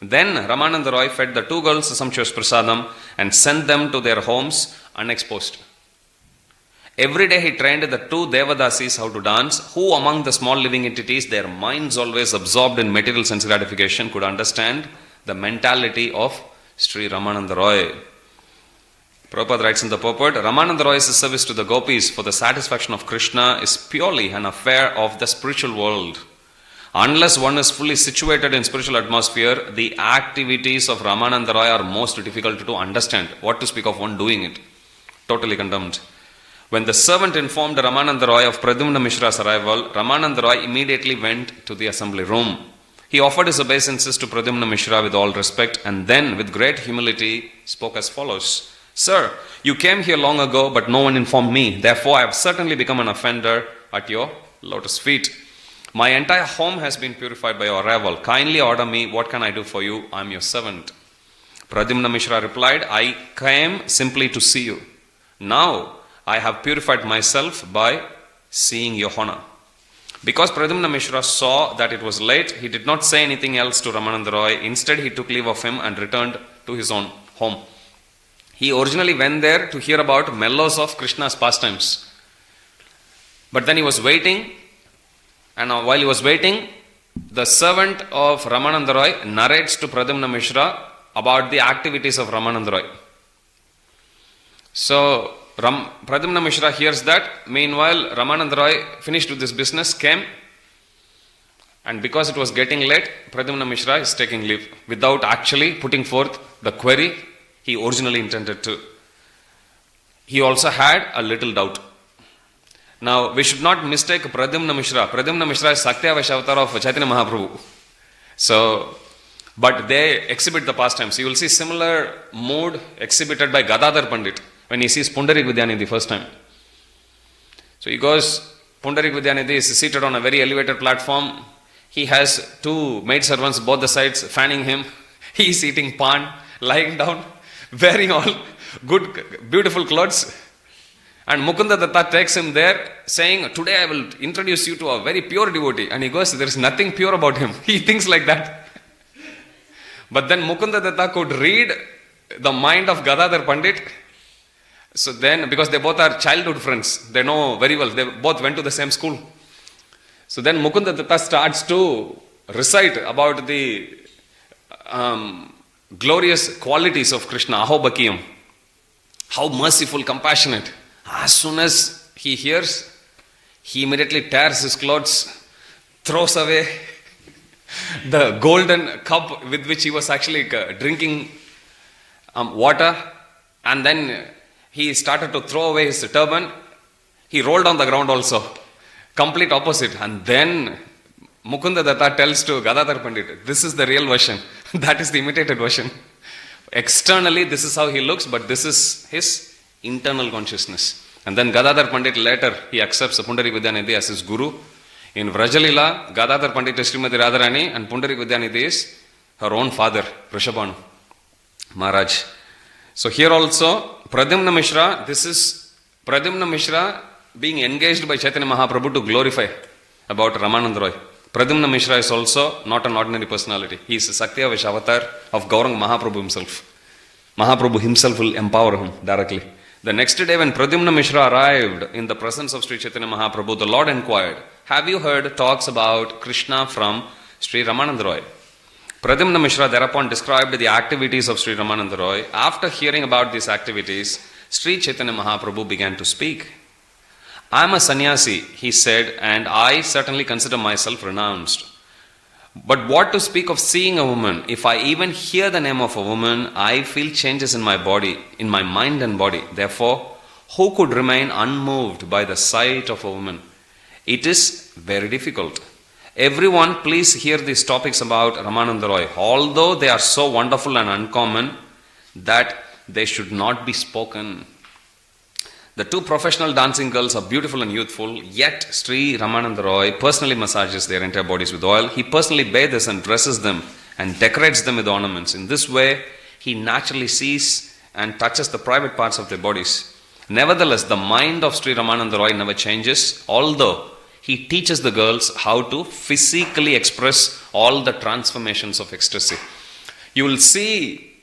Then Ramananda Roy fed the two girls sumptuous prasadam and sent them to their homes unexposed. Every day he trained the two Devadasis how to dance, who among the small living entities, their minds always absorbed in material sense gratification, could understand the mentality of Sri Ramananda Roy. Prabhupada writes in the purport, Ramananda Roy's service to the gopis for the satisfaction of Krishna is purely an affair of the spiritual world. Unless one is fully situated in spiritual atmosphere, the activities of Ramananda Roy are most difficult to understand. What to speak of one doing it? Totally condemned. When the servant informed Ramananda Roy of Pradyumna Mishra's arrival, Ramananda Roy immediately went to the assembly room. He offered his obeisances to Pradyumna Mishra with all respect and then, with great humility, spoke as follows. Sir, you came here long ago, but no one informed me. Therefore, I have certainly become an offender at your lotus feet. My entire home has been purified by your arrival. Kindly order me, what can I do for you? I am your servant. Pradyumna Mishra replied, I came simply to see you. Now, I have purified myself by seeing your honor. Because Pradyumna Mishra saw that it was late, he did not say anything else to Ramananda Roy. Instead, he took leave of him and returned to his own home. He originally went there to hear about mellows of Krishna's pastimes. But then he was waiting, and while he was waiting, the servant of Ramananda Roy narrates to Pradyumna Mishra about the activities of Ramananda Roy. So, Pradyumna Mishra hears that. Meanwhile, Ramananda Roy finished with this business, came, and because it was getting late, Pradyumna Mishra is taking leave without actually putting forth the query he originally intended to. He also had a little doubt. Now, we should not mistake Pradyumna Mishra. Pradyumna Mishra is Satyavash avatar of Chaitanya Mahaprabhu. So, but they exhibit the pastimes. You will see similar mood exhibited by Gadadhar Pandit when he sees Pundarik Vidyanidhi the first time. So he goes, Pundarik Vidyanidhi is seated on a very elevated platform. He has two maidservants both the sides fanning him. He is eating pan, lying down, wearing all good, beautiful clothes. And Mukunda Datta takes him there saying, today I will introduce you to a very pure devotee. And he goes, there is nothing pure about him. He thinks like that. But then Mukunda Datta could read the mind of Gadadhar Pandit. So then, because they both are childhood friends, they know very well, they both went to the same school. So then Mukunda Datta starts to recite about the glorious qualities of Krishna, Ahobakiyam. How merciful, compassionate. As soon as he hears, he immediately tears his clothes, throws away the golden cup with which he was actually drinking water, and then he started to throw away his turban. He rolled on the ground also. Complete opposite. And then Mukunda Datta tells to Gadadhar Pandit, this is the real version. That is the imitated version. Externally, this is how he looks, but this is his internal consciousness. And then Gadadhar Pandit later, he accepts Pundarik Vidyanidhi as his guru. In Vrajalila, Gadadhar Pandit is Srimati Radharani and Pundarik Vidyanidhi is her own father, Rishabhanu Maharaj. So here also, Pradyumna Mishra, this is Pradyumna Mishra being engaged by Chaitanya Mahaprabhu to glorify about Ramanand Roy. Pradyumna Mishra is also not an ordinary personality. He is a Sakti-Avesh avatar of Gaurang Mahaprabhu himself. Mahaprabhu himself will empower him directly. The next day when Pradyumna Mishra arrived in the presence of Sri Chaitanya Mahaprabhu, the Lord inquired, have you heard talks about Krishna from Sri Ramanand Roy? Pradyumna Mishra thereupon described the activities of Sri Ramanand Roy. After hearing about these activities, Sri Chaitanya Mahaprabhu began to speak. I am a sannyasi, he said, and I certainly consider myself renounced. But what to speak of seeing a woman? If I even hear the name of a woman, I feel changes in my body, in my mind and body. Therefore, who could remain unmoved by the sight of a woman? It is very difficult. Everyone, please hear these topics about Ramananda Roy, although they are so wonderful and uncommon that they should not be spoken. The two professional dancing girls are beautiful and youthful, yet Sri Ramananda Roy personally massages their entire bodies with oil. He personally bathes and dresses them and decorates them with ornaments. In this way, he naturally sees and touches the private parts of their bodies. Nevertheless, the mind of Sri Ramananda Roy never changes, although he teaches the girls how to physically express all the transformations of ecstasy. You will see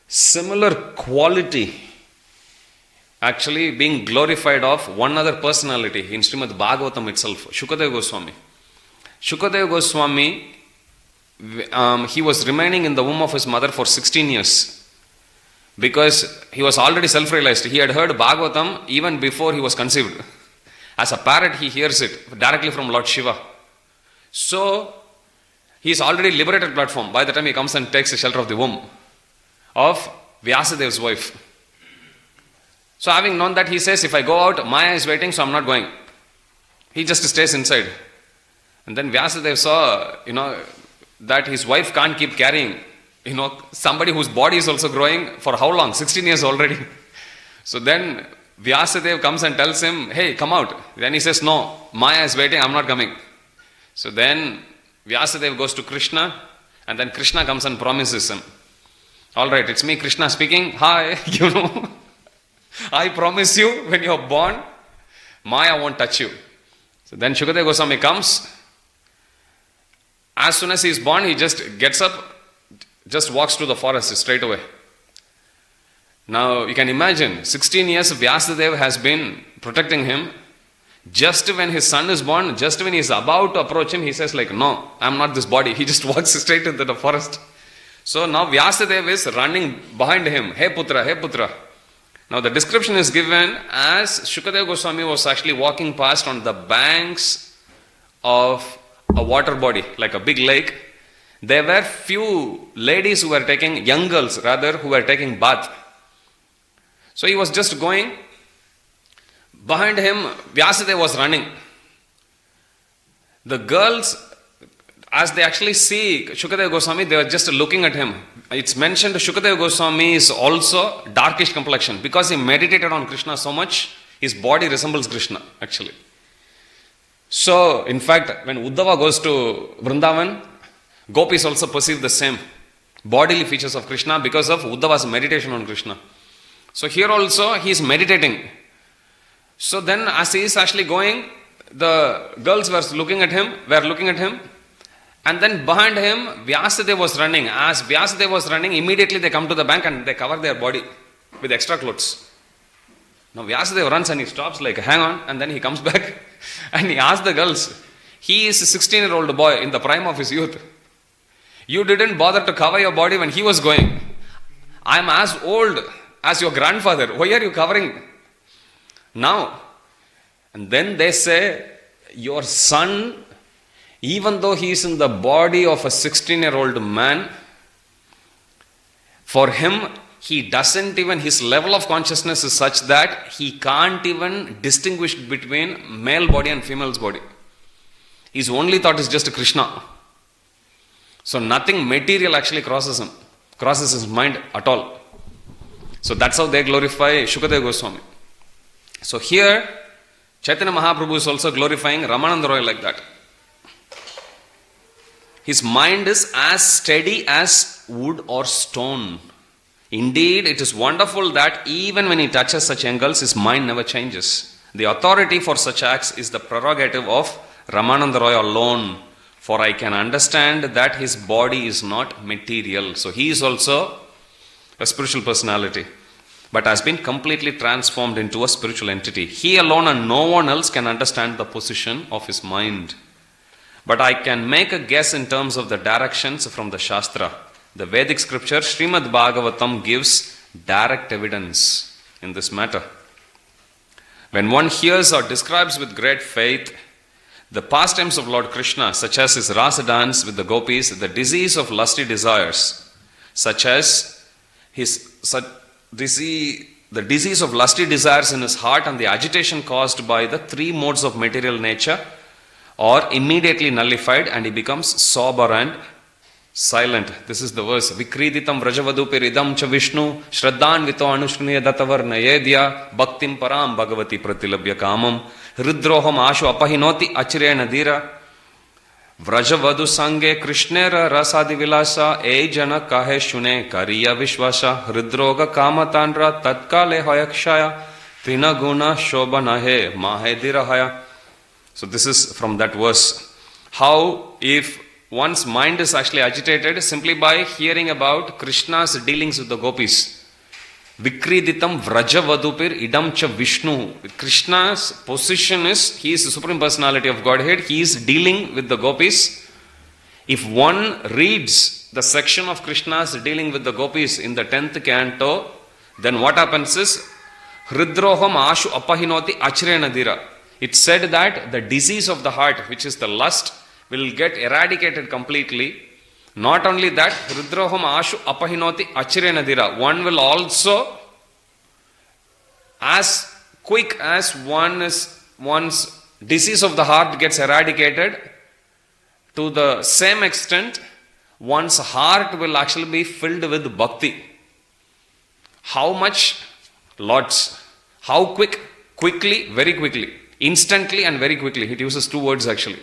similar quality actually being glorified of one other personality in Srimad Bhagavatam itself, Shukadeva Goswami. Shukadeva Goswami, he was remaining in the womb of his mother for 16 years because he was already self-realized. He had heard Bhagavatam even before he was conceived. As a parrot, he hears it directly from Lord Shiva. So, he is already liberated platform by the time he comes and takes the shelter of the womb of Vyasadev's wife. So having known that, he says, if I go out, Maya is waiting, so I'm not going. He just stays inside. And then Vyasadeva saw, that his wife can't keep carrying, somebody whose body is also growing for how long? 16 years already. So then Vyasadeva comes and tells him, hey, come out. Then he says, no, Maya is waiting, I'm not coming. So then Vyasadeva goes to Krishna, and then Krishna comes and promises him, all right, it's me, Krishna speaking. Hi, I promise you, when you are born, Maya won't touch you. So then Shukadeva Goswami comes. As soon as he is born, he just gets up, just walks to the forest straight away. Now, you can imagine, 16 years Vyasadeva has been protecting him. Just when his son is born, just when he is about to approach him, he says no, I am not this body. He just walks straight into the forest. So now Vyasadeva is running behind him. Hey Putra, hey Putra. Now the description is given as Shukadeva Goswami was actually walking past on the banks of a water body, like a big lake. There were few ladies who were taking, young girls rather, who were taking bath. So he was just going. Behind him, Vyasadeva was running. The girls, as they actually see Shukadeva Goswami, they are just looking at him. It's mentioned Shukadeva Goswami is also darkish complexion because he meditated on Krishna so much, his body resembles Krishna actually. So, in fact, when Uddhava goes to Vrindavan, gopis also perceive the same bodily features of Krishna because of Uddhava's meditation on Krishna. So here also he is meditating. So then as he is actually going, the girls were looking at him, and then behind him Vyasadeva was running. As Vyasadeva was running, immediately they come to the bank and they cover their body with extra clothes. Now Vyasadeva runs and he stops like, hang on, and then he comes back and he asks the girls, he is a 16-year-old boy in the prime of his youth. You didn't bother to cover your body when he was going. I am as old as your grandfather. Why are you covering now? And then they say, your son, even though he is in the body of a 16-year-old man, for him, he doesn't even, his level of consciousness is such that he can't even distinguish between male body and female's body. His only thought is just Krishna. So nothing material actually crosses his mind at all. So that's how they glorify Shukadeva Goswami. So here, Chaitanya Mahaprabhu is also glorifying Ramananda Roy like that. His mind is as steady as wood or stone. Indeed, it is wonderful that even when he touches such angles, his mind never changes. The authority for such acts is the prerogative of Ramananda Roy alone. For I can understand that his body is not material. So he is also a spiritual personality, but has been completely transformed into a spiritual entity. He alone and no one else can understand the position of his mind. But I can make a guess in terms of the directions from the Shastra. The Vedic scripture, Srimad Bhagavatam, gives direct evidence in this matter. When one hears or describes with great faith the pastimes of Lord Krishna, such as his rasa dance with the gopis, the disease of lusty desires, such as the disease of lusty desires in his heart and the agitation caused by the three modes of material nature, are immediately nullified and he becomes sober and silent. This is the verse. Vikriditam vrajavadupir idam cha Vishnu shraddhan vito anushniya datavarna yedya bhaktim param bhagavati pratilabhya kamam hridroham ashu apahinoti achrena dira vrajavadu sange krishnera rasadi vilasa e jana kahe shune kariya vishwasa hridroga kamatanra tatkale hayakshaya trinaguna shobanahe mahedirahaya. So this is from that verse. How if one's mind is actually agitated simply by hearing about Krishna's dealings with the gopis. Vikriditam vrajavadupir idam cha Vishnu. Krishna's position is, he is the Supreme Personality of Godhead. He is dealing with the gopis. If one reads the section of Krishna's dealing with the gopis in the 10th canto, then what happens is, Hridroham ashu apahinoti achrena dira. It said that the disease of the heart, which is the lust, will get eradicated completely. Not only that, Hridroham ashu apahinoti achrena dira. One will also, as quick as one's disease of the heart gets eradicated, to the same extent, one's heart will actually be filled with bhakti. How much? Lots. How quick? Quickly, very quickly. Instantly and very quickly. It uses two words actually.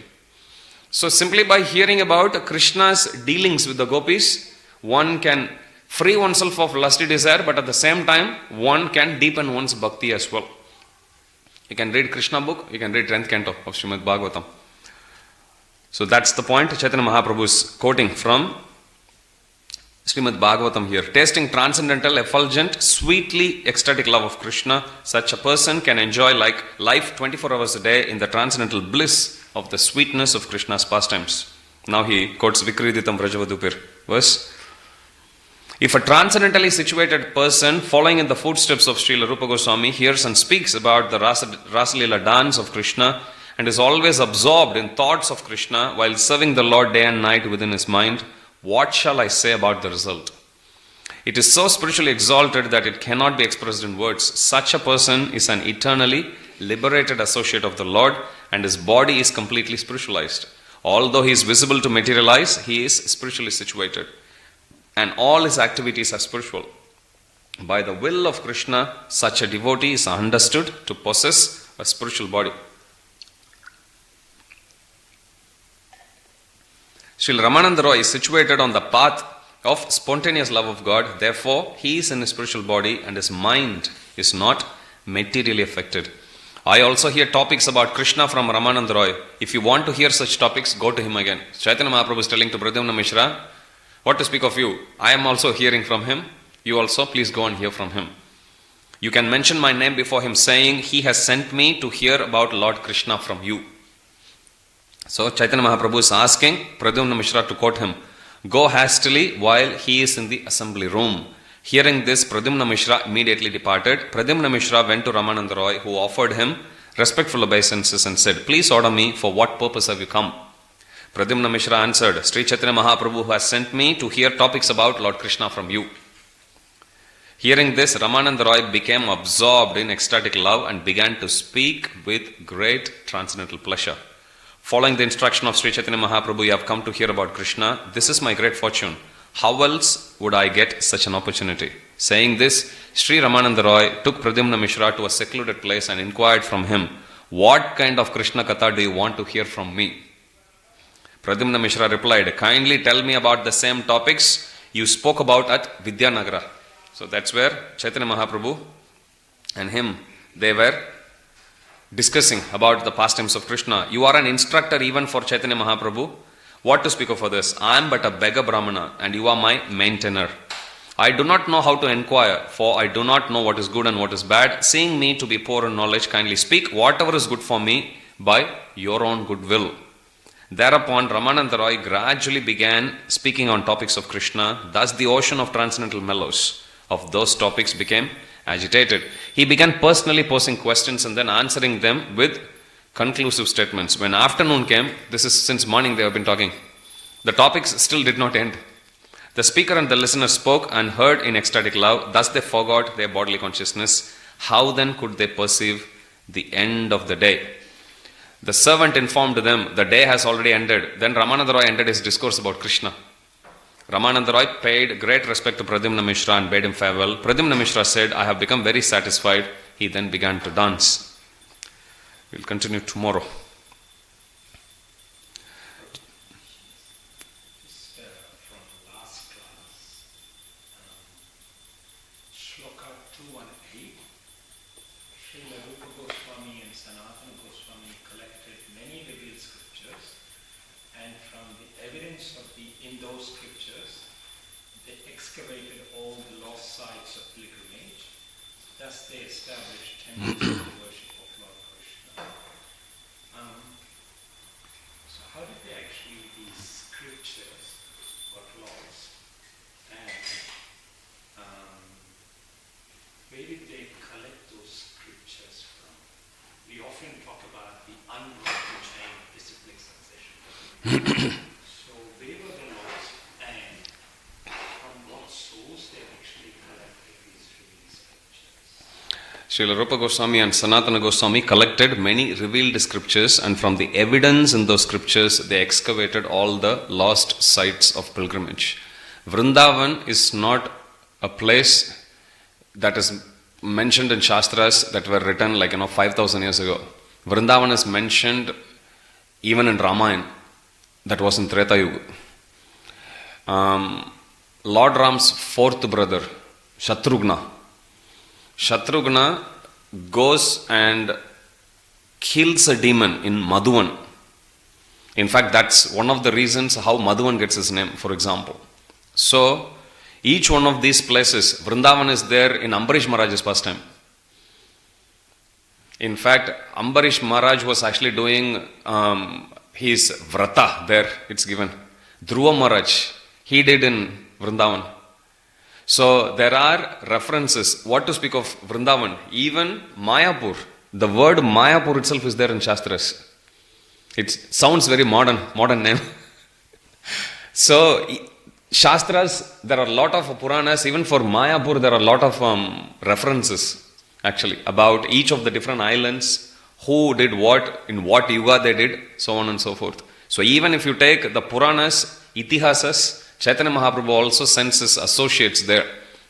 So simply by hearing about Krishna's dealings with the gopis, one can free oneself of lusty desire, but at the same time, one can deepen one's bhakti as well. You can read Krishna book, you can read 10th canto of Srimad Bhagavatam. So that's the point Chaitanya Mahaprabhu is quoting from Srimad Bhagavatam here. Tasting transcendental, effulgent, sweetly ecstatic love of Krishna, such a person can enjoy like life 24 hours a day in the transcendental bliss of the sweetness of Krishna's pastimes. Now he quotes Vikriditam Vrajavadupir verse. If a transcendentally situated person following in the footsteps of Srila Rupa Goswami hears and speaks about the Rasalila dance of Krishna and is always absorbed in thoughts of Krishna while serving the Lord day and night within his mind, what shall I say about the result? It is so spiritually exalted that it cannot be expressed in words. Such a person is an eternally liberated associate of the Lord and his body is completely spiritualized. Although he is visible to materialize, he is spiritually situated. And all his activities are spiritual. By the will of Krishna, such a devotee is understood to possess a spiritual body. Srila Ramananda Roy is situated on the path of spontaneous love of God. Therefore, he is in his spiritual body and his mind is not materially affected. I also hear topics about Krishna from Ramananda Roy. If you want to hear such topics, go to him again. Chaitanya Mahaprabhu is telling to Pradyumna Mishra, what to speak of you? I am also hearing from him. You also, please go and hear from him. You can mention my name before him, saying, he has sent me to hear about Lord Krishna from you. So Chaitanya Mahaprabhu is asking Pradyumna Mishra to quote him, go hastily while he is in the assembly room. Hearing this, Pradyumna Mishra immediately departed. Pradyumna Mishra went to Ramananda Roy, who offered him respectful obeisances and said, please order me, for what purpose have you come? Pradyumna Mishra answered, Sri Chaitanya Mahaprabhu has sent me to hear topics about Lord Krishna from you. Hearing this, Ramananda Roy became absorbed in ecstatic love and began to speak with great transcendental pleasure. Following the instruction of Sri Chaitanya Mahaprabhu, you have come to hear about Krishna. This is my great fortune. How else would I get such an opportunity? Saying this, Sri Ramananda Roy took Pradyumna Mishra to a secluded place and inquired from him, what kind of Krishna Katha do you want to hear from me? Pradyumna Mishra replied, kindly tell me about the same topics you spoke about at Vidyanagara. So that's where Chaitanya Mahaprabhu and him, they were discussing about the pastimes of Krishna. You are an instructor even for Chaitanya Mahaprabhu. What to speak of others? I am but a beggar Brahmana and you are my maintainer. I do not know how to inquire, for I do not know what is good and what is bad. Seeing me to be poor in knowledge, kindly speak whatever is good for me by your own good will. Thereupon Ramananda Roy gradually began speaking on topics of Krishna. Thus the ocean of transcendental mellows of those topics became agitated. He began personally posing questions and then answering them with conclusive statements. When afternoon came, this is since morning they have been talking, the topics still did not end. The speaker and the listener spoke and heard in ecstatic love. Thus they forgot their bodily consciousness. How then could they perceive the end of the day? The servant informed them, the day has already ended. Then Ramananda Roy ended his discourse about Krishna. Ramananda Roy paid great respect to Pradyumna Mishra and bade him farewell. Pradyumna Mishra said, I have become very satisfied. He then began to dance. We'll continue tomorrow. Just from the last class, Shloka 218, Srila Rupa Goswami and Sanatana Goswami collected many revealed scriptures, and from the evidence in those scriptures, they excavated all the lost sites of pilgrimage. Thus they established temples of worship of Lord Krishna. So how did these scriptures got lost? And where did they collect those scriptures from? We often talk about the unbroken chain of disciplic succession. So where were they lost, and from what source they actually collected these scriptures? Srila Rupa Goswami and Sanatana Goswami collected many revealed scriptures, and from the evidence in those scriptures they excavated all the lost sites of pilgrimage. Vrindavan is not a place that is mentioned in Shastras that were written 5,000 years ago. Vrindavan is mentioned even in Ramayana, that was in Treta Yuga. Lord Ram's fourth brother, Shatrughna goes and kills a demon in Madhuvan. In fact, that's one of the reasons how Madhuvan gets his name, for example. So, each one of these places, Vrindavan is there in Ambarish Maharaj's pastime. In fact, Ambarish Maharaj was actually doing his vrata there, it's given. Dhruva Maharaj, he did in Vrindavan. So there are references. What to speak of Vrindavan? Even Mayapur. The word Mayapur itself is there in Shastras. It sounds very modern name. So Shastras, there are a lot of Puranas. Even for Mayapur, there are a lot of references actually about each of the different islands, who did what, in what yuga they did, so on and so forth. So So even if you take the Puranas, Itihasas, Chaitanya Mahaprabhu also sends his associates there.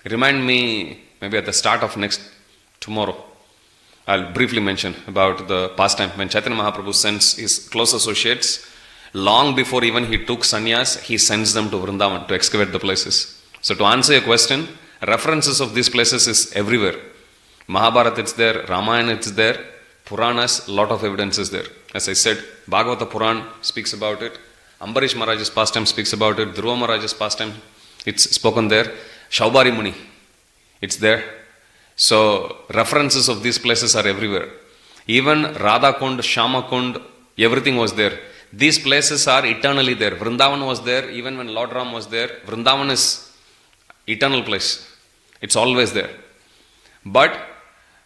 Remind me maybe at the start of tomorrow. I'll briefly mention about the pastime when Chaitanya Mahaprabhu sends his close associates. Long before even he took sannyas, he sends them to Vrindavan to excavate the places. So to answer your question, references of these places is everywhere. Mahabharata it's there, Ramayana it's there, Puranas, lot of evidence is there. As I said, Bhagavata Puran speaks about it, Ambarish Maharaj's pastime speaks about it, Dhruva Maharaj's pastime, it's spoken there, Shaubari Muni, it's there. So references of these places are everywhere. Even Radha Kund, Shama Kund, everything was there. These places are eternally there. Vrindavan was there, even when Lord Ram was there. Vrindavan is eternal place. It's always there. But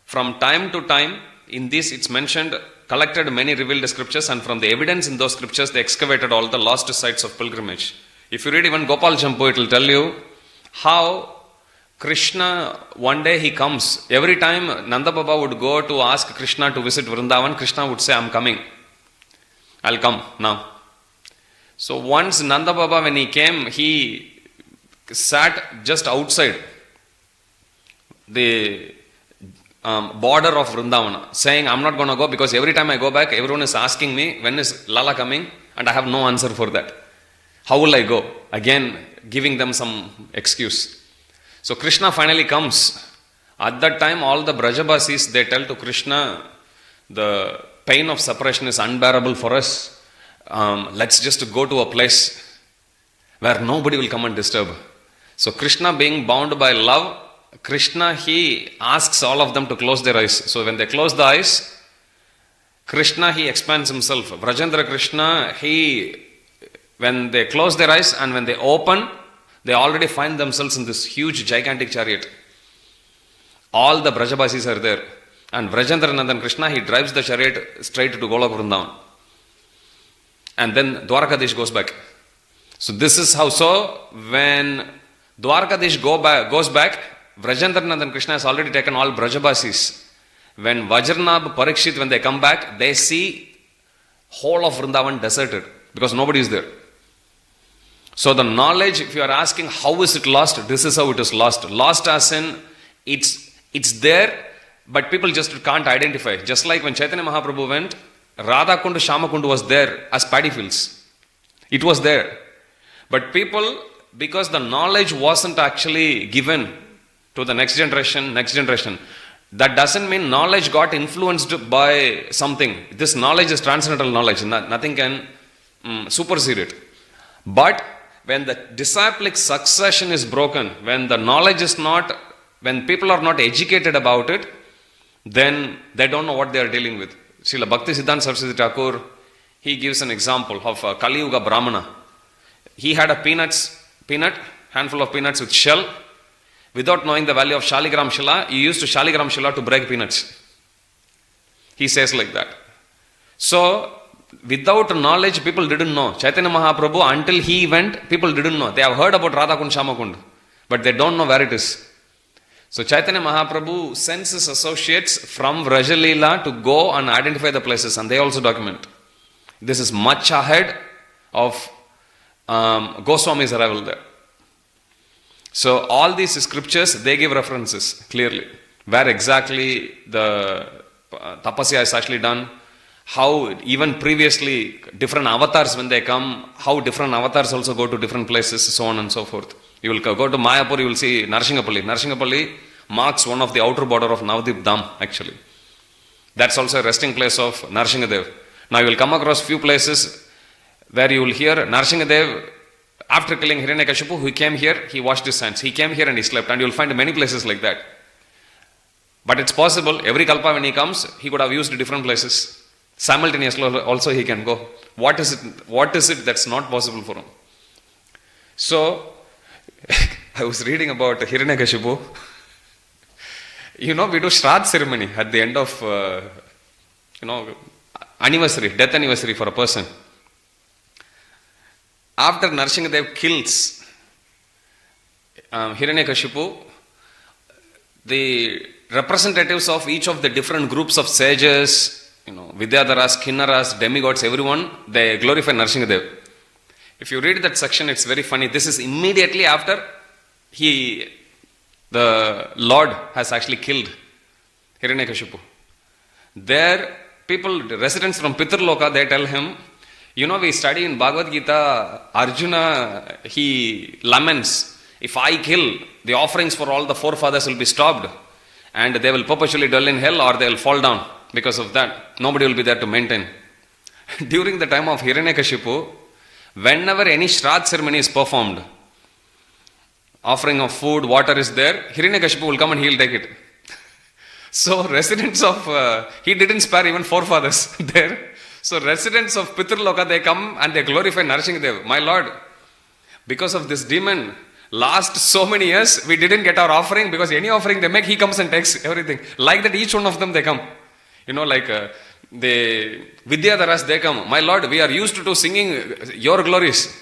from time to time, in this it's mentioned, collected many revealed scriptures, and from the evidence in those scriptures, they excavated all the lost sites of pilgrimage. If you read even Gopal Champu, it will tell you how Krishna, one day he comes. Every time Nanda Baba would go to ask Krishna to visit Vrindavan, Krishna would say, I'm coming. I'll come now. So once Nanda Baba, when he came, he sat just outside the border of Vrindavana, saying, I'm not going to go because every time I go back, everyone is asking me, when is Lala coming? And I have no answer for that. How will I go? Again, giving them some excuse. So Krishna finally comes. At that time, all the Brajabasis, they tell to Krishna, the pain of separation is unbearable for us. Let's just go to a place where nobody will come and disturb. So Krishna, being bound by love, Krishna, he asks all of them to close their eyes. So when they close the eyes, Krishna, he expands himself. Vrajendra Krishna, when they close their eyes and when they open, they already find themselves in this huge gigantic chariot. All the Brajabasis are there. And Vrajendra Nandan Krishna, he drives the chariot straight to Golok Vrindavan. And then Dwarkadish goes back. So this is how, so when Dwarkadish goes back, Vrajendra Nandan Krishna has already taken all Brajabasis. When Vajranab, Parikshit, when they come back, they see whole of Vrindavan deserted because nobody is there. So the knowledge, if you are asking how is it lost, this is how it is lost. Lost as in, it's there, but people just can't identify. Just like when Chaitanya Mahaprabhu went, Radha Kund, Shama Kund was there as paddy fields. It was there. But people, because the knowledge wasn't actually given to the next generation, that doesn't mean knowledge got influenced by something. This knowledge is transcendental knowledge. Nothing can supersede it. But when the disciplic succession is broken, when the knowledge is not, when people are not educated about it, then they don't know what they are dealing with. Srila Bhakti Siddhanta Saraswati Thakur, he gives an example of a Kali Yuga Brahmana. He had a handful of peanuts with shell. Without knowing the value of Shaligram Shila, he used Shaligram Shila to break peanuts. He says like that. So, without knowledge, people didn't know. Chaitanya Mahaprabhu, until he went, people didn't know. They have heard about Radha Kund, Shama Kund, but they don't know where it is. So Chaitanya Mahaprabhu sends his associates from Vrajalila to go and identify the places, and they also document. This is much ahead of Goswami's arrival there. So all these scriptures, they give references clearly. Where exactly the tapasya is actually done, how even previously different avatars when they come, how different avatars also go to different places, so on and so forth. You will go to Mayapur, you will see Narshingapalli. Narshingapalli marks one of the outer border of Navadip Dham actually. That's also a resting place of Narsinghadev. Now you will come across few places where you will hear Narsinghadev, after killing Hiranyakashipu, he came here, he washed his hands. He came here and he slept, and you will find many places like that. But it's possible, every kalpa when he comes, he could have used different places. Simultaneously also he can go. What is it that's not possible for him? So, I was reading about Hiranyakashipu. We do Shraddha ceremony at the end of, death anniversary for a person. After Narsinghadev kills Hiranyakashipu, the representatives of each of the different groups of sages, Vidyadharas, Kinnaras, demigods, everyone, they glorify Nrsimhadev. If you read that section, it's very funny. This is immediately after the Lord has actually killed Hiranyakashipu. There, residents from Pitraloka, they tell him, we study in Bhagavad Gita, Arjuna, he laments, if I kill, the offerings for all the forefathers will be stopped and they will perpetually dwell in hell or they will fall down because of that. Nobody will be there to maintain. During the time of Hiranyakashipu, whenever any Shraddha ceremony is performed, offering of food, water is there, Hiranyakashipu will come and he will take it. So residents of, he didn't spare even forefathers there. So residents of Pitraloka, they come and they glorify Nrsimhadev. My Lord, because of this demon, last so many years, we didn't get our offering because any offering they make, he comes and takes everything. Like that, each one of them, they come. The Vidyadharas, they come. My Lord, we are used to singing your glories.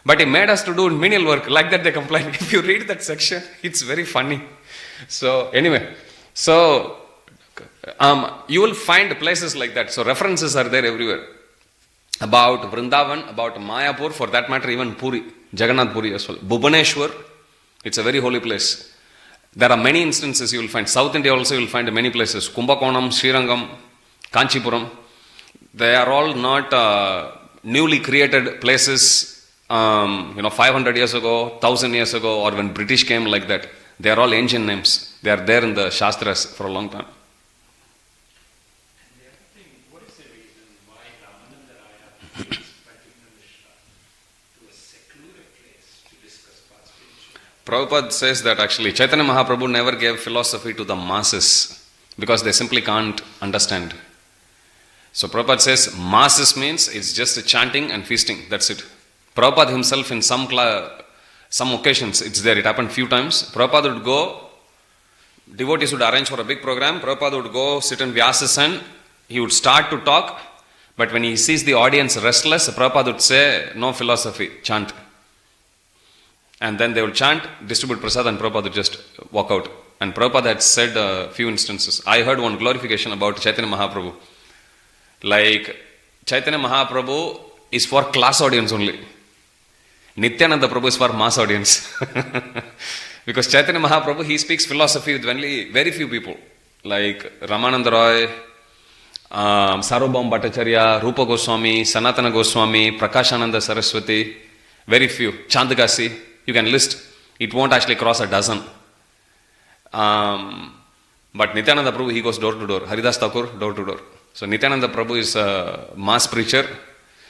But he made us to do menial work. Like that, they complain. If you read that section, it's very funny. So, anyway. So, you will find places like that. So, references are there everywhere. About Vrindavan, about Mayapur, for that matter, even Puri, Jagannath Puri as well. Bhubaneswar, it's a very holy place. There are many instances you will find. South India also you will find many places. Kumbakonam, Srirangam, Kanchipuram. They are all not newly created places, 500 years ago, 1000 years ago, or when British came like that. They are all ancient names. They are there in the Shastras for a long time. And the other thing, what is the reason why Ramananda Raya brings Pradyumna Mishra to a secluded place to discuss God's spiritual? Prabhupada says that actually Chaitanya Mahaprabhu never gave philosophy to the masses because they simply can't understand. So Prabhupada says masses means it's just chanting and feasting. That's it. Prabhupada himself in some occasions, it's there, it happened few times. Prabhupada would go, devotees would arrange for a big program. Prabhupada would go sit in Vyasasan. He would start to talk, but when he sees the audience restless, Prabhupada would say, no philosophy, chant. And then they would chant, distribute prasad, and Prabhupada would just walk out. And Prabhupada had said a few instances. I heard one glorification about Chaitanya Mahaprabhu. Like, Chaitanya Mahaprabhu is for class audience only. Nityananda Prabhu is for mass audience. Because Chaitanya Mahaprabhu, he speaks philosophy with only very few people. Like Ramananda Roy, Sarvabhauma Bhattacharya, Rupa Goswami, Sanatana Goswami, Prakashananda Saraswati, very few. Chandagasi, you can list. It won't actually cross a dozen. But Nityananda Prabhu, he goes door to door. Haridas Thakur, door to door. So Nityananda Prabhu is a mass preacher.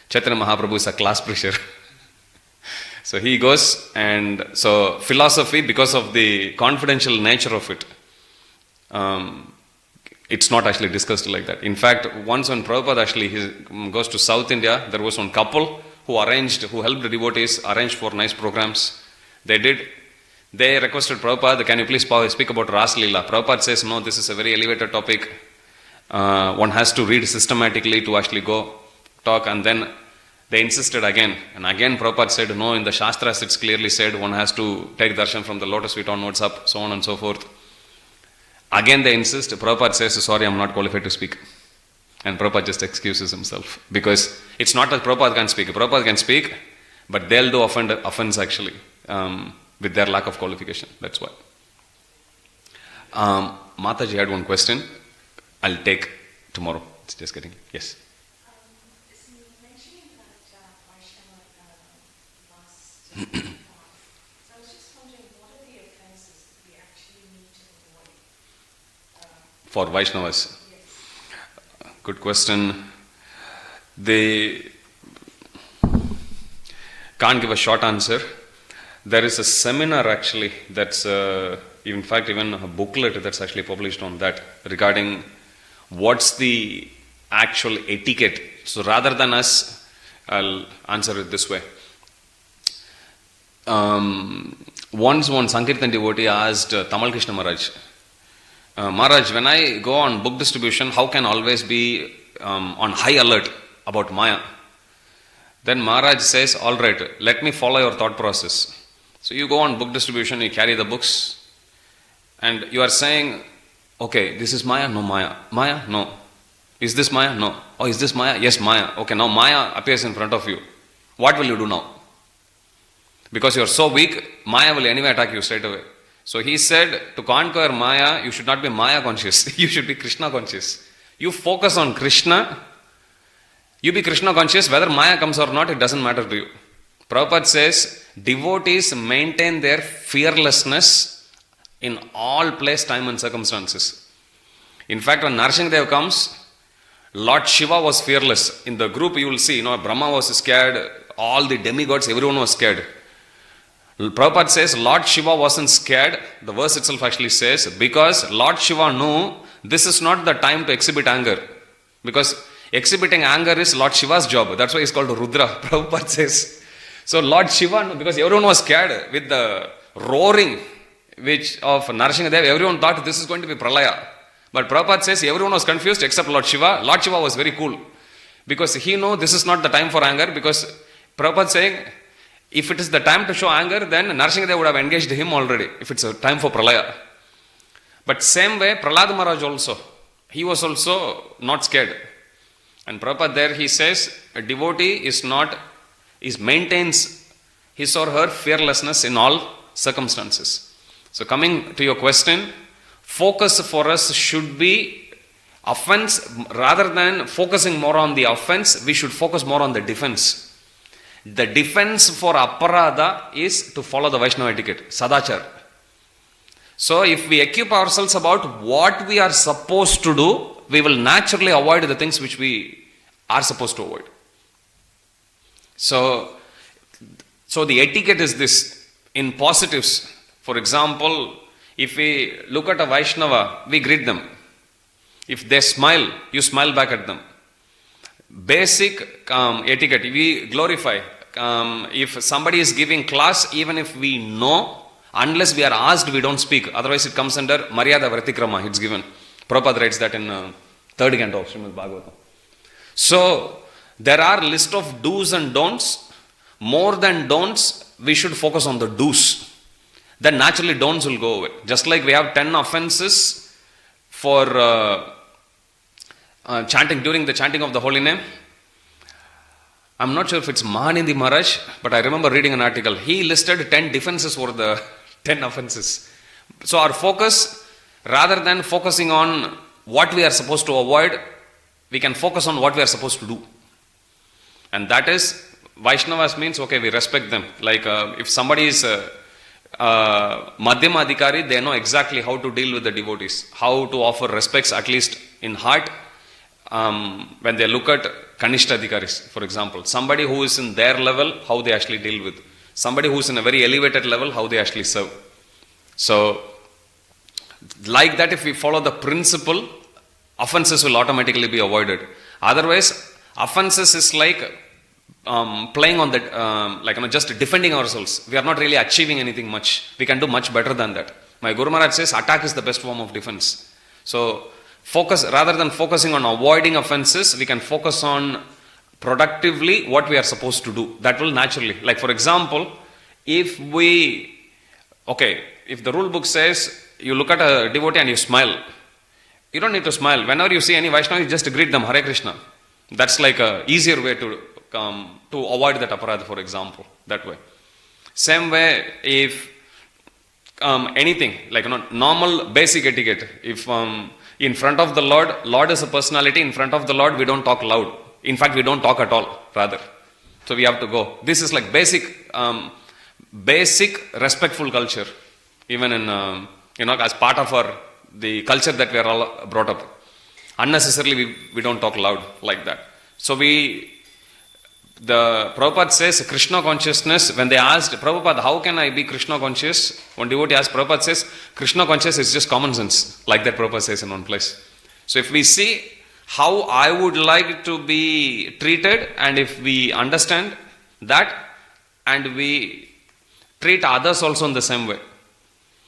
Chaitanya Mahaprabhu is a class preacher. So he goes, and so philosophy, because of the confidential nature of it, it's not actually discussed like that. In fact, once when Prabhupada actually goes to South India, there was one couple who helped the devotees arrange for nice programs. They requested Prabhupada, can you please speak about Ras Leela? Prabhupada says, no, this is a very elevated topic. One has to read systematically to actually go talk, and then they insisted again. And again Prabhupada said, no, in the Shastras it's clearly said one has to take darshan from the lotus feet onwards up, so on and so forth. Again they insist. Prabhupada says, sorry, I'm not qualified to speak. And Prabhupada just excuses himself. Because it's not that Prabhupada can speak. Prabhupada can speak, but they'll do offense actually with their lack of qualification. That's why. Mataji had one question. I'll take tomorrow. It's just getting, yes. So you mentioned that Vaishnava last so I was just wondering, what are the offenses that we actually need to avoid? For Vaishnavas? Yes. Good question. They can't give a short answer. There is a seminar actually that's, in fact, even a booklet that's actually published on that regarding what's the actual etiquette. So rather than us, I'll answer it this way. Once one Sankirtan devotee asked Tamal Krishna Maharaj, Maharaj, when I go on book distribution, how can I always be on high alert about Maya? Then Maharaj says, alright, let me follow your thought process. So you go on book distribution, you carry the books, and you are saying, okay, this is Maya, no Maya. Maya, no. Is this Maya? No. Oh, is this Maya? Yes, Maya. Okay, now Maya appears in front of you. What will you do now? Because you are so weak, Maya will anyway attack you straight away. So he said, to conquer Maya, you should not be Maya conscious. You should be Krishna conscious. You focus on Krishna. You be Krishna conscious. Whether Maya comes or not, it doesn't matter to you. Prabhupada says, devotees maintain their fearlessness in all place, time and circumstances. In fact, when Narsinghadev comes, Lord Shiva was fearless. In the group you will see, Brahma was scared, all the demigods, everyone was scared. Prabhupada says Lord Shiva wasn't scared. The verse itself actually says, because Lord Shiva knew this is not the time to exhibit anger. Because exhibiting anger is Lord Shiva's job. That's why he's called Rudra, Prabhupada says. So Lord Shiva, because everyone was scared with the roaring of Narsinghadev, everyone thought this is going to be Pralaya. But Prabhupada says everyone was confused except Lord Shiva. Lord Shiva was very cool. Because he knew this is not the time for anger. Because Prabhupada saying, if it is the time to show anger, then Narsinghadev would have engaged him already, if it's a time for Pralaya. But same way, Prahlad Maharaj also, he was also not scared. And Prabhupada there, he says, a devotee maintains his or her fearlessness in all circumstances. So coming to your question, focus for us should be offense. Rather than focusing more on the offense, we should focus more on the defense. The defense for aparadha is to follow the Vaisnava etiquette, sadachar. So if we equip ourselves about what we are supposed to do, we will naturally avoid the things which we are supposed to avoid. So the etiquette is this, in positives. For example, if we look at a Vaishnava, we greet them. If they smile, you smile back at them. Basic etiquette, we glorify. If somebody is giving class, even if we know, unless we are asked, we don't speak. Otherwise it comes under Maryada Vratikrama, it's given. Prabhupada writes that in third canto of Srimad Bhagavatam. So, there are list of do's and don'ts. More than don'ts, we should focus on the do's. Then naturally don'ts will go away. Just like we have 10 offenses for chanting, during the chanting of the holy name. I'm not sure if it's Mahanindi Maharaj, but I remember reading an article. He listed 10 defenses for the 10 offenses. So our focus, rather than focusing on what we are supposed to avoid, we can focus on what we are supposed to do. And that is, Vaishnavas means, okay, we respect them. Like if somebody is Madhyama Adhikari, they know exactly how to deal with the devotees, how to offer respects, at least in heart, when they look at Kanishta Adhikaris, for example. Somebody who is in their level, how they actually deal with. Somebody who is in a very elevated level, how they actually serve. So, like that, if we follow the principle, offenses will automatically be avoided. Otherwise, offenses is like playing on that, just defending ourselves. We are not really achieving anything much. We can do much better than that. My Guru Maharaj says attack is the best form of defense. So, focus, rather than focusing on avoiding offenses, we can focus on productively what we are supposed to do. That will naturally, like for example, if the rule book says you look at a devotee and you smile, you don't need to smile. Whenever you see any Vaishnava, you just greet them, Hare Krishna. That's like a easier way to avoid that aparadha, for example, that way. Same way, if anything, like normal basic etiquette, if in front of the Lord is a personality, in front of the Lord we don't talk loud. In fact, we don't talk at all, rather. So we have to go. This is like basic respectful culture, even in, as part of the culture that we are all brought up. Unnecessarily, we don't talk loud like that. So the Prabhupada says Krishna consciousness, when they asked, Prabhupada, how can I be Krishna conscious? One devotee asked, Prabhupada says, Krishna conscious is just common sense, like that Prabhupada says in one place. So if we see how I would like to be treated, and if we understand that, and we treat others also in the same way,